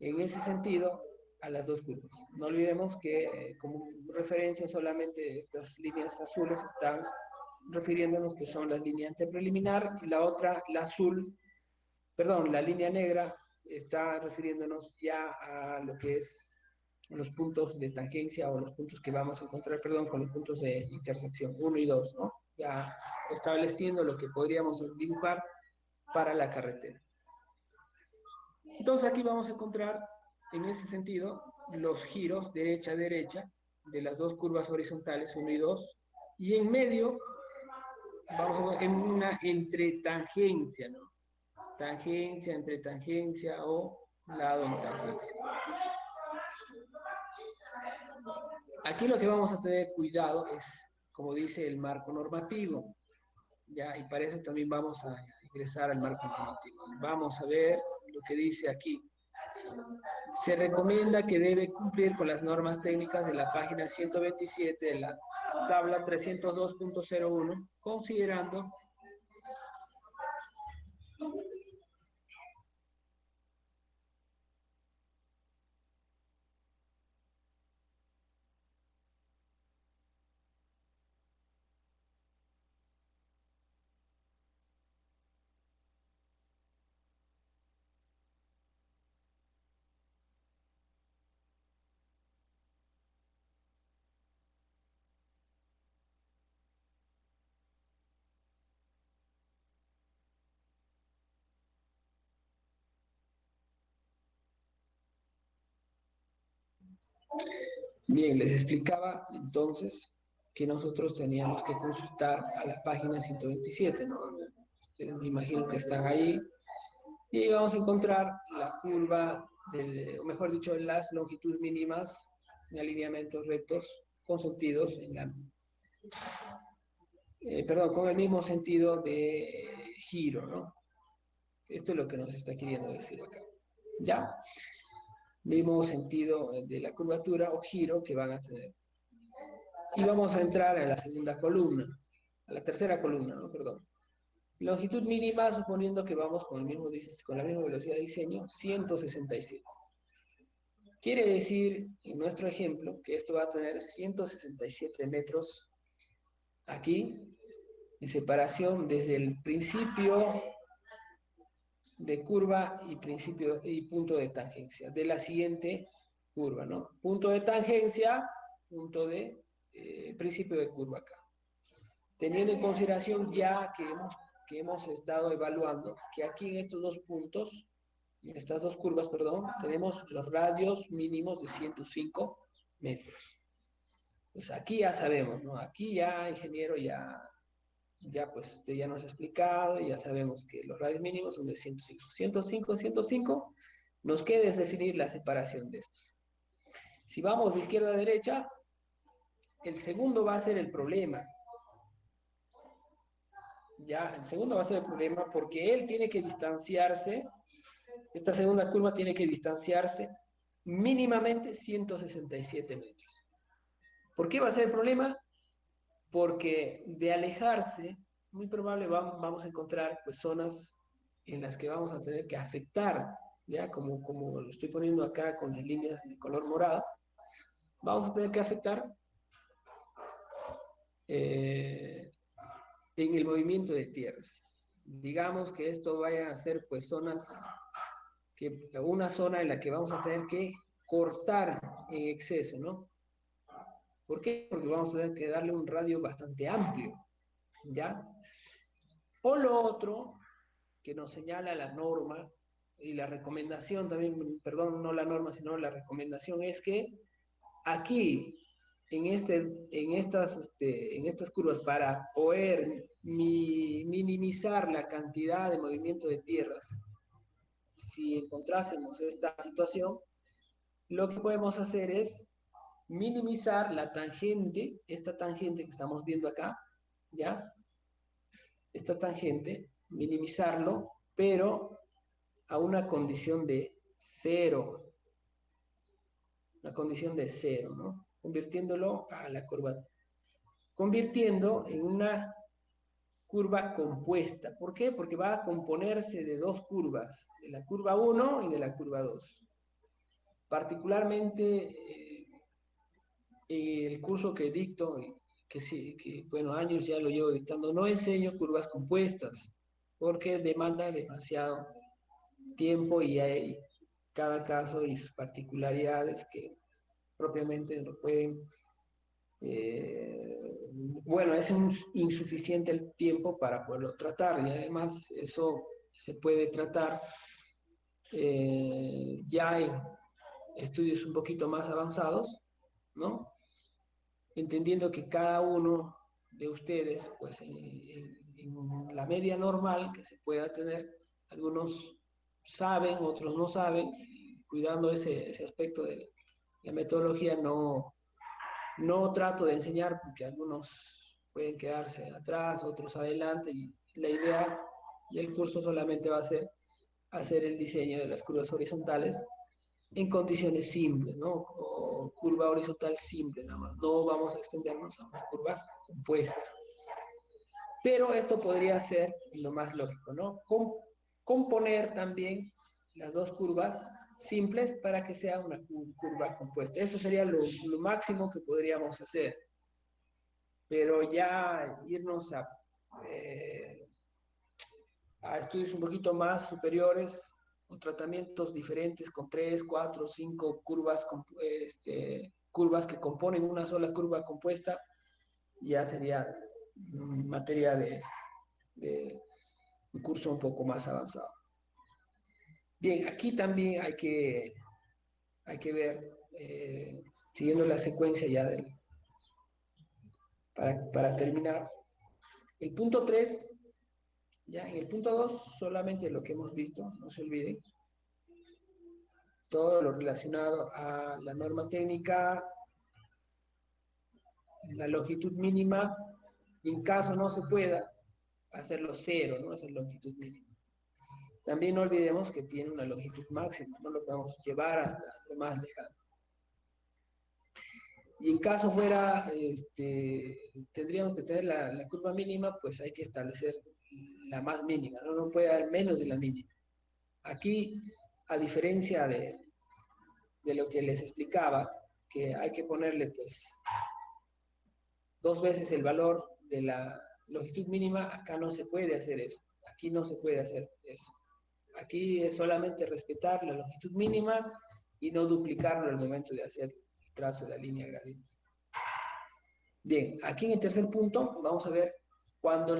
en ese sentido a las dos curvas. No olvidemos que como referencia solamente estas líneas azules están refiriéndonos que son las líneas antepreliminar y la otra, la azul, perdón, la línea negra está refiriéndonos ya a lo que es los puntos de tangencia o los puntos que vamos a encontrar, perdón, con los puntos de intersección 1 y 2, ¿no? Ya estableciendo lo que podríamos dibujar para la carretera. Entonces aquí vamos a encontrar en ese sentido los giros derecha-derecha de las dos curvas horizontales 1 y 2 y en medio vamos a ver en una entretangencia, ¿no? Tangencia, entretangencia o lado en tangencia. Aquí lo que vamos a tener cuidado es, como dice el marco normativo, ¿ya? Y para eso también vamos a ingresar al marco normativo. Vamos a ver lo que dice aquí. Se recomienda que debe cumplir con las normas técnicas de la página 127 de la tabla 302.01, considerando bien, les explicaba entonces que nosotros teníamos que consultar a la página 127, ¿no? Ustedes me imagino que están ahí Y vamos a encontrar la curva, o mejor dicho, las longitudes mínimas en alineamientos rectos con sentidos perdón, con el mismo sentido de giro, ¿no? Esto es lo que nos está queriendo decir acá. ¿Ya? Mismo sentido de la curvatura o giro que van a tener. Y vamos a entrar a la segunda columna, a la tercera columna, ¿no? Perdón. Longitud mínima, suponiendo que vamos con la misma velocidad de diseño, 167. Quiere decir, en nuestro ejemplo, que esto va a tener 167 metros aquí, en separación desde el principio de curva y principio y punto de tangencia de la siguiente curva, ¿no? Punto de tangencia, punto de principio de curva acá. Teniendo en consideración ya que hemos estado evaluando que aquí en estos dos puntos, en estas dos curvas, perdón, tenemos los radios mínimos de 105 metros. Pues aquí ya sabemos, ¿no? Aquí ya, ingeniero, ya pues usted ya nos ha explicado, ya sabemos que los radios mínimos son de 105. 105, 105, nos queda es definir la separación de estos. Si vamos de izquierda a derecha, el segundo va a ser el problema. Ya, el segundo va a ser el problema porque él tiene que distanciarse, esta segunda curva tiene que distanciarse mínimamente 167 metros. ¿Por qué va a ser el problema? Porque de alejarse, muy probable vamos a encontrar pues, zonas en las que vamos a tener que afectar, ya como lo estoy poniendo acá con las líneas de color morado, vamos a tener que afectar eh, en el movimiento de tierras. Digamos que esto vaya a ser pues zonas, una zona en la que vamos a tener que cortar en exceso, ¿no? ¿Por qué? Porque vamos a tener que darle un radio bastante amplio, ¿ya? O lo otro que nos señala la norma y la recomendación también, perdón, no la norma, sino la recomendación es que aquí, en estas curvas, para poder minimizar la cantidad de movimiento de tierras, si encontrásemos esta situación, lo que podemos hacer es minimizar la tangente, esta tangente que estamos viendo acá, ¿ya? Esta tangente, minimizarlo, pero a una condición de cero, una condición de cero, ¿no? Convirtiéndolo a la curva, convirtiendo en una curva compuesta. ¿Por qué? Porque va a componerse de dos curvas, de la curva 1 y de la curva 2. Particularmente el curso que dicto, que sí, que bueno, años ya lo llevo dictando, no enseño curvas compuestas, porque demanda demasiado tiempo y hay cada caso y sus particularidades que propiamente lo pueden, bueno, es insuficiente el tiempo para poderlo tratar y además eso se puede tratar ya en estudios un poquito más avanzados, ¿no? Entendiendo que cada uno de ustedes, pues en la media normal que se pueda tener, algunos saben, otros no saben, cuidando ese aspecto de la metodología, no trato de enseñar porque algunos pueden quedarse atrás, otros adelante, y la idea del curso solamente va a ser hacer el diseño de las curvas horizontales en condiciones simples, ¿no? O curva horizontal simple, nada más. No vamos a extendernos a una curva compuesta. Pero esto podría ser lo más lógico, ¿no? Componer también las dos curvas simples para que sea una curva compuesta. Eso sería lo máximo que podríamos hacer. Pero ya irnos a estudios un poquito más superiores o tratamientos diferentes con 3, 4, 5 curvas, curvas que componen una sola curva compuesta, ya sería materia de un curso un poco más avanzado. Bien, aquí también hay que ver, siguiendo la secuencia ya para terminar, el punto 3 Ya en el punto 2 solamente lo que hemos visto, no se olviden, todo lo relacionado a la norma técnica, la longitud mínima, en caso no se pueda, hacerlo cero, ¿no? Esa es la longitud mínima. También no olvidemos que tiene una longitud máxima, no lo podemos llevar hasta lo más lejano. Y en caso fuera, tendríamos que tener la curva mínima, pues hay que establecer la más mínima, ¿no? No puede haber menos de la mínima. Aquí, a diferencia de lo que les explicaba, que hay que ponerle pues dos veces el valor de la longitud mínima, acá no se puede hacer eso. Aquí no se puede hacer eso. Aquí es solamente respetar la longitud mínima y no duplicarlo al momento de hacer el trazo de la línea gradiente. Bien, aquí en el tercer punto vamos a ver cuando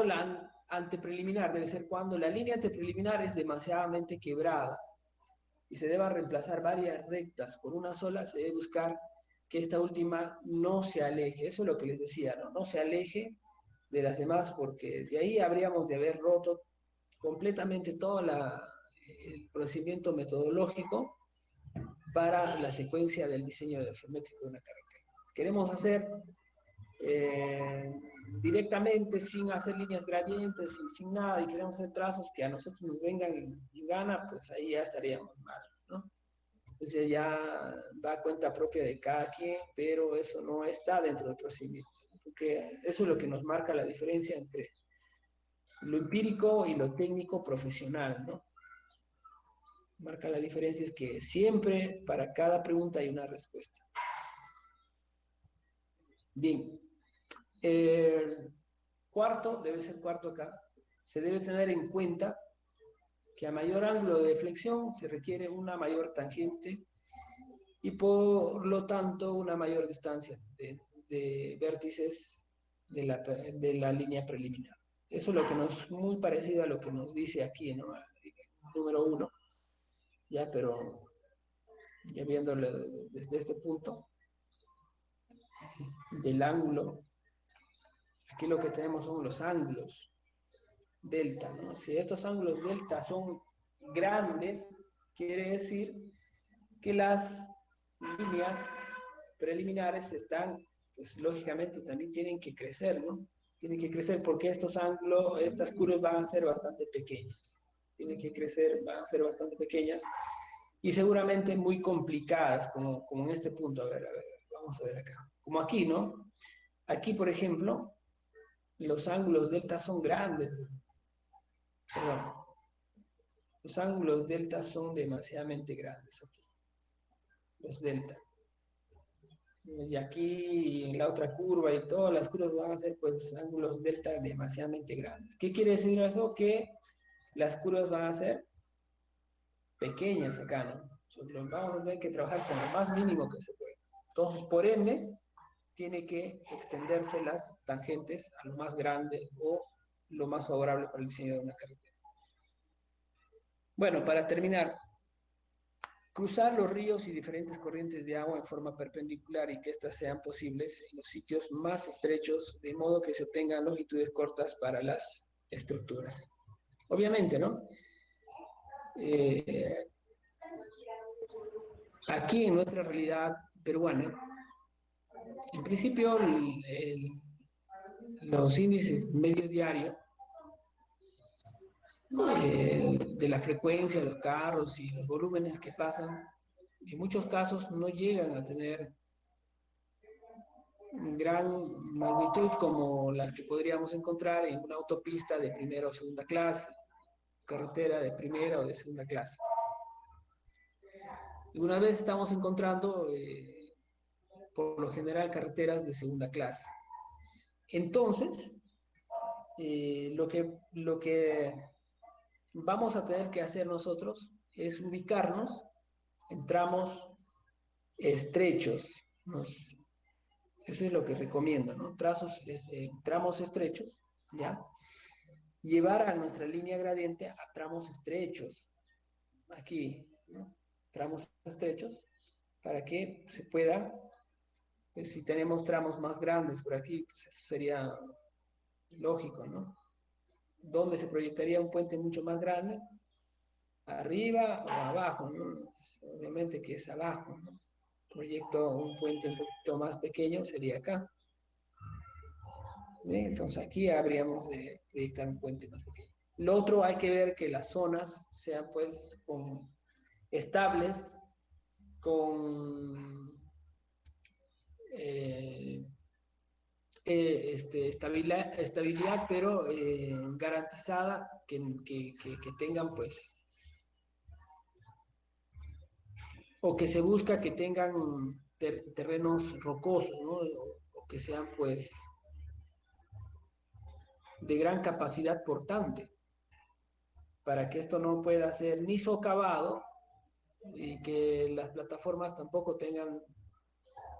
la antepreliminar debe ser cuando la línea antepreliminar es demasiadamente quebrada y se deba reemplazar varias rectas por una sola, se debe buscar que esta última no se aleje. Eso es lo que les decía, ¿no? No se aleje de las demás porque de ahí habríamos de haber roto completamente todo el procedimiento metodológico para la secuencia del diseño geométrico de una carretera. Queremos hacer eh, directamente, sin hacer líneas gradientes, sin nada, y queremos hacer trazos que a nosotros nos vengan en gana, pues ahí ya estaríamos mal, ¿no? Entonces ya va a cuenta propia de cada quien, pero eso no está dentro del procedimiento, porque eso es lo que nos marca la diferencia entre lo empírico y lo técnico profesional, ¿no? Marca la diferencia es que siempre para cada pregunta hay una respuesta. Bien, cuarto, debe ser cuarto acá, se debe tener en cuenta que a mayor ángulo de deflexión se requiere una mayor tangente y por lo tanto una mayor distancia de vértices de la línea preliminar. Eso es lo que nos, muy parecido a lo que nos dice aquí, ¿no? Número uno, ya, pero ya viéndolo desde este punto del ángulo, aquí lo que tenemos son los ángulos delta, ¿no? Si estos ángulos delta son grandes, quiere decir que las líneas preliminares están, pues lógicamente también tienen que crecer, ¿no? Tienen que crecer porque estos ángulos, estas curvas van a ser bastante pequeñas. Tienen que crecer, van a ser bastante pequeñas y seguramente muy complicadas, como en este punto. A ver, vamos a ver acá. Como aquí, ¿no? Aquí, por ejemplo, los ángulos delta son grandes. Perdón, los ángulos delta son demasiadamente grandes aquí. Los delta. Y aquí en la otra curva y todas las curvas van a ser pues ángulos delta demasiadamente grandes. ¿Qué quiere decir eso? Que las curvas van a ser pequeñas acá, ¿no? Entonces, vamos a tener que trabajar con lo más mínimo que se puede. Entonces, por ende, tiene que extenderse las tangentes a lo más grande o lo más favorable para el diseño de una carretera. Bueno, para terminar, cruzar los ríos y diferentes corrientes de agua en forma perpendicular y que éstas sean posibles en los sitios más estrechos, de modo que se obtengan longitudes cortas para las estructuras. Obviamente, ¿no? Eh, Aquí en nuestra realidad peruana, en principio los índices medios diarios de la frecuencia de los carros y los volúmenes que pasan, en muchos casos no llegan a tener gran magnitud como las que podríamos encontrar en una autopista de primera o segunda clase, carretera de primera o de segunda clase. Alguna vez estamos encontrando, por lo general, carreteras de segunda clase. Entonces, lo que vamos a tener que hacer nosotros es ubicarnos en tramos estrechos. Eso es lo que recomiendo, ¿no? Tramos estrechos, ¿ya? Llevar a nuestra línea gradiente a tramos estrechos, aquí, ¿no? Tramos estrechos, para que se pueda, pues si tenemos tramos más grandes por aquí, pues eso sería lógico, ¿no? ¿Dónde se proyectaría un puente mucho más grande? ¿Arriba o abajo, no? Obviamente que es abajo, ¿no? Proyecto un puente un poquito más pequeño sería acá. ¿Bien? Entonces aquí habríamos de proyectar un puente más pequeño. Lo otro, hay que ver que las zonas sean pues estables, con eh, estabilidad, pero garantizada, que tengan pues, o que se busca que tengan terrenos rocosos, ¿no? O que sean pues de gran capacidad portante, para que esto no pueda ser ni socavado y que las plataformas tampoco tengan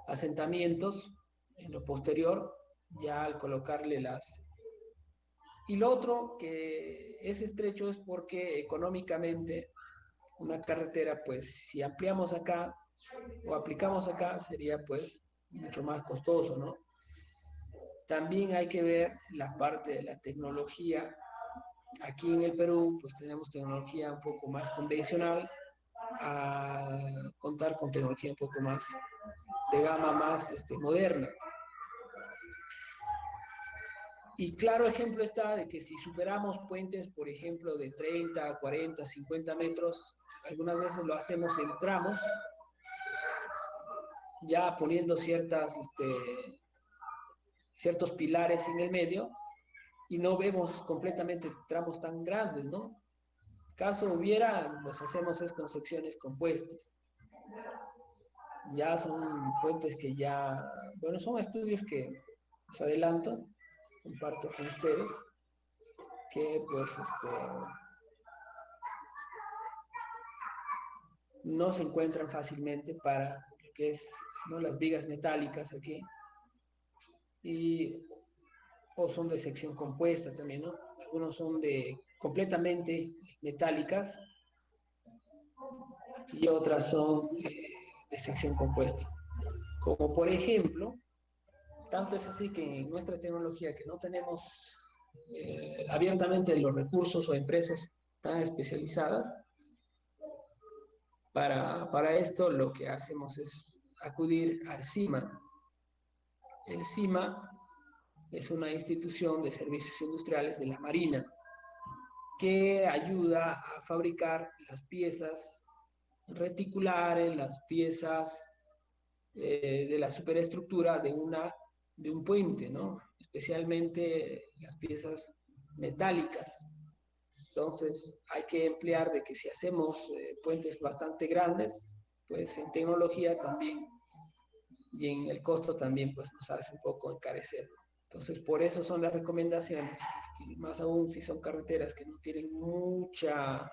asentamientos en lo posterior, ya al colocarle las... Y lo otro que es estrecho es porque económicamente una carretera, pues si ampliamos acá o aplicamos acá, sería pues mucho más costoso, ¿no? También hay que ver la parte de la tecnología. Aquí en el Perú, pues tenemos tecnología un poco más convencional, a contar con tecnología un poco más de gama más moderna. Y claro ejemplo está de que si superamos puentes, por ejemplo, de 30, 40, 50 metros, algunas veces lo hacemos en tramos, ya poniendo ciertos pilares en el medio, y no vemos completamente tramos tan grandes, ¿no? Caso hubiera, los hacemos es con secciones compuestas. Ya son puentes que ya, bueno, son estudios que os adelanto, comparto con ustedes, que pues no se encuentran fácilmente para lo que es, ¿no?, las vigas metálicas aquí, y, o son de sección compuesta también, ¿no? Algunos son de completamente metálicas y otras son de sección compuesta. Como por ejemplo, tanto es así que en nuestra tecnología que no tenemos abiertamente los recursos o empresas tan especializadas, para esto lo que hacemos es acudir al CIMA. El CIMA es una institución de servicios industriales de la Marina que ayuda a fabricar las piezas reticulares, las piezas de la superestructura de un puente, ¿no? Especialmente las piezas metálicas. Entonces hay que emplear de que si hacemos puentes bastante grandes, pues en tecnología también y en el costo también pues nos hace un poco encarecer. Entonces por eso son las recomendaciones, y más aún si son carreteras que no tienen mucha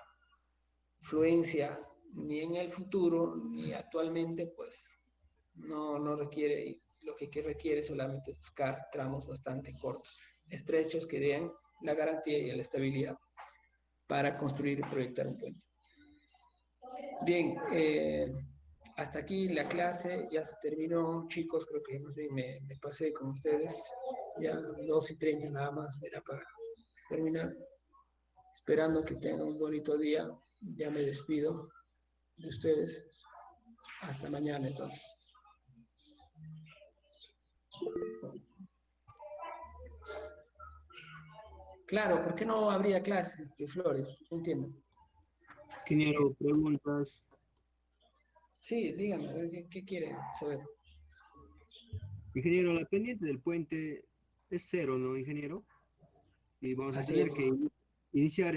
fluencia ni en el futuro ni actualmente, pues no requiere, lo que requiere solamente es buscar tramos bastante cortos, estrechos, que den la garantía y la estabilidad para construir y proyectar un puente. Bien, hasta aquí la clase, ya se terminó, chicos, creo que más bien me pasé con ustedes, ya 2:30 nada más era para terminar, esperando que tengan un bonito día, ya me despido de ustedes, hasta mañana entonces. Claro, ¿por qué no habría clases, Flores? No entiendo. Ingeniero, preguntas. Sí, díganme, a ver, ¿qué quieren saber? Ingeniero, la pendiente del puente es cero, ¿no, ingeniero? Y vamos a Así tener es. que iniciar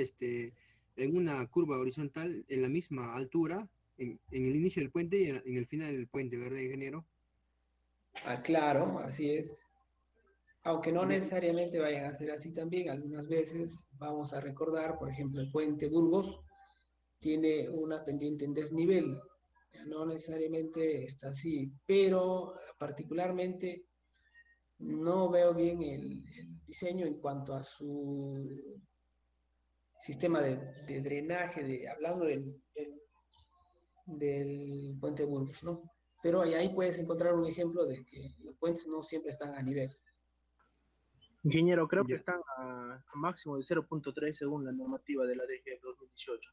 en una curva horizontal en la misma altura, en el inicio del puente y en el final del puente, ¿verdad, ingeniero? Ah, claro, así es. Aunque no Ya, necesariamente vayan a ser así también, algunas veces vamos a recordar, por ejemplo, el puente Burgos tiene una pendiente en desnivel, no necesariamente está así, pero particularmente no veo bien el diseño en cuanto a su sistema de drenaje, hablando del puente Burgos, ¿no? Pero ahí puedes encontrar un ejemplo de que los puentes no siempre están a nivel. Ingeniero, creo que Ya. están a máximo de 0.3 según la normativa de la DG 2018.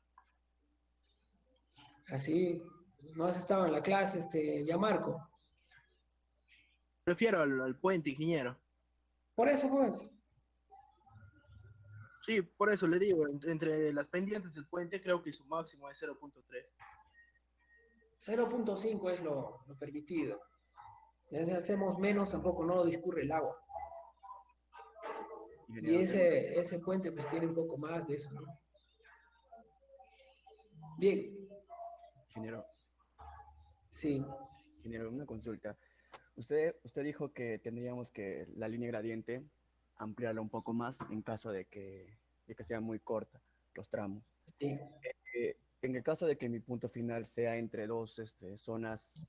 Así, no has estado en la clase, ya Marco. Prefiero al puente, ingeniero. Por eso, pues, Sí, por eso le digo, entre las pendientes del puente creo que su máximo es 0.3. 0.5 es lo permitido. Si hacemos menos, tampoco no discurre el agua. Y Ingeniero, tengo, ese puente pues tiene un poco más de eso, ¿no? Bien, ingeniero, sí, ingeniero, una consulta. Usted dijo que tendríamos que la línea gradiente ampliarla un poco más en caso de que sea muy corta los tramos. sí. En el caso de que mi punto final sea entre dos zonas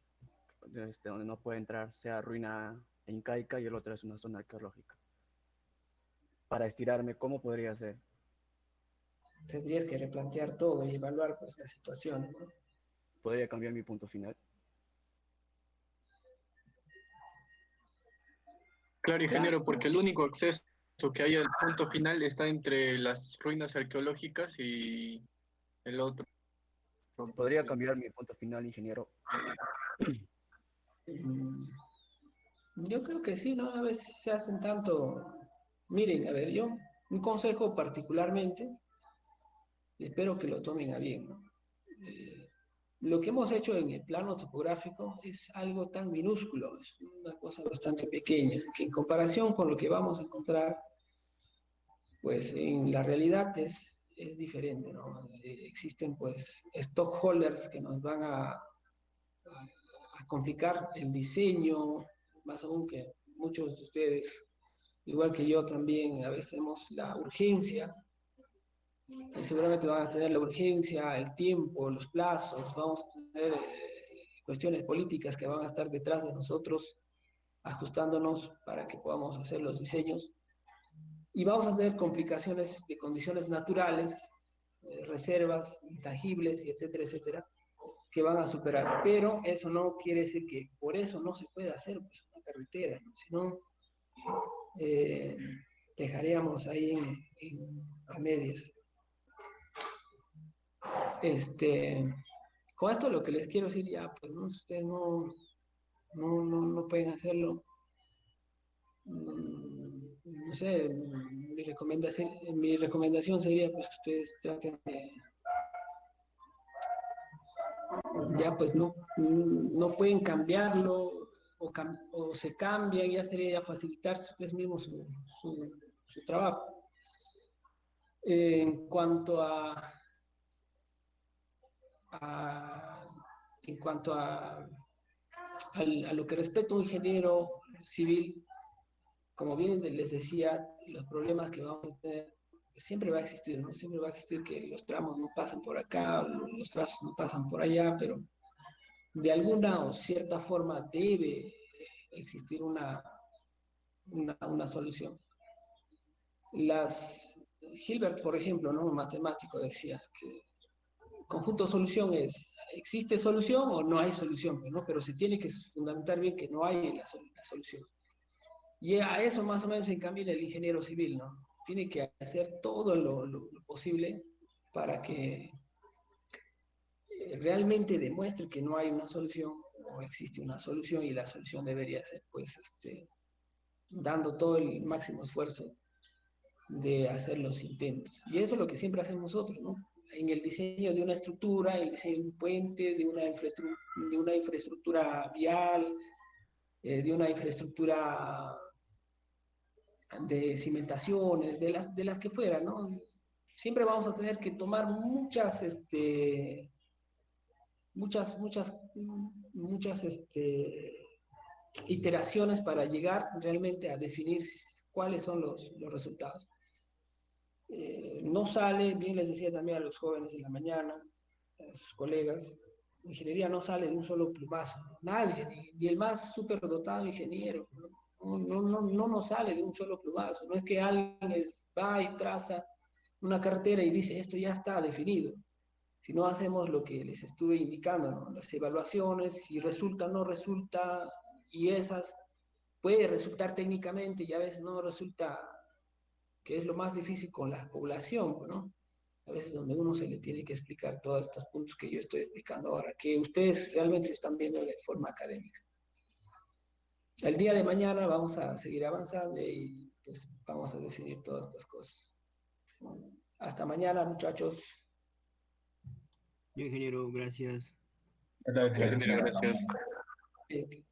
donde no puede entrar, sea ruina incaica y el otro es una zona arqueológica. Para estirarme, ¿cómo podría ser? Tendrías que replantear todo y evaluar pues la situación, ¿no? ¿Podría cambiar mi punto final? Claro, Ya, ingeniero, porque el único acceso que hay al punto final está entre las ruinas arqueológicas y el otro. ¿Podría cambiar mi punto final, ingeniero? mm, yo creo que sí, ¿no? A veces se hacen tanto. Miren, a ver, yo, un consejo particularmente, espero que lo tomen a bien, ¿no? Eh, lo que hemos hecho en el plano topográfico es algo tan minúsculo, es una cosa bastante pequeña, que en comparación con lo que vamos a encontrar, pues en la realidad es diferente, ¿no? Existen pues stockholders que nos van a complicar el diseño, más aún que muchos de ustedes, igual que yo también, a veces tenemos la urgencia, y seguramente van a tener la urgencia, el tiempo, los plazos, vamos a tener cuestiones políticas que van a estar detrás de nosotros, ajustándonos para que podamos hacer los diseños. Y vamos a tener complicaciones de condiciones naturales, reservas intangibles, y etcétera, etcétera, que van a superar. Pero eso no quiere decir que por eso no se puede hacer pues, una carretera, ¿no? Sino eh, dejaríamos ahí a medias. Con esto lo que les quiero decir ya, pues ¿no? Ustedes no pueden hacerlo. No sé, mi recomendación sería pues que ustedes traten de, ya pues no pueden cambiarlo o se cambian, ya sería ya facilitarse ustedes mismos su trabajo. En cuanto a, en cuanto a lo que respecta a un ingeniero civil, como bien les decía, los problemas que vamos a tener siempre va a existir, ¿no? Siempre va a existir que los tramos no pasan por acá, los trazos no pasan por allá, pero de alguna o cierta forma debe existir una solución. Hilbert, por ejemplo, ¿no? Un matemático decía que conjunto solución es, ¿existe solución o no hay solución? ¿No? Pero se tiene que fundamentar bien que no hay la solución. Y a eso más o menos se encamina el ingeniero civil, ¿no? Tiene que hacer todo lo posible para que realmente demuestre que no hay una solución o existe una solución y la solución debería ser, pues, dando todo el máximo esfuerzo de hacer los intentos. Y eso es lo que siempre hacemos nosotros, ¿no? En el diseño de una estructura, el diseño de un puente, de una infraestructura vial, de una infraestructura de cimentaciones, de las que fueran, ¿no? Siempre vamos a tener que tomar muchas iteraciones para llegar realmente a definir cuáles son los resultados. No sale, bien les decía también a los jóvenes de la mañana, a sus colegas, ingeniería no sale de un solo plumazo, ¿no? Nadie, ni el más superdotado ingeniero, no nos sale de un solo plumazo, no es que alguien va y traza una carretera y dice, esto ya está definido, si no hacemos lo que les estuve indicando, ¿no? Las evaluaciones, si resulta o no resulta, y esas puede resultar técnicamente y a veces no resulta que es lo más difícil con la población, ¿no? A veces donde uno se le tiene que explicar todos estos puntos que yo estoy explicando ahora, que ustedes realmente están viendo de forma académica. El día de mañana vamos a seguir avanzando y pues vamos a definir todas estas cosas. Hasta mañana, muchachos. Yo, ingeniero, gracias. Ingeniero, gracias. Bien.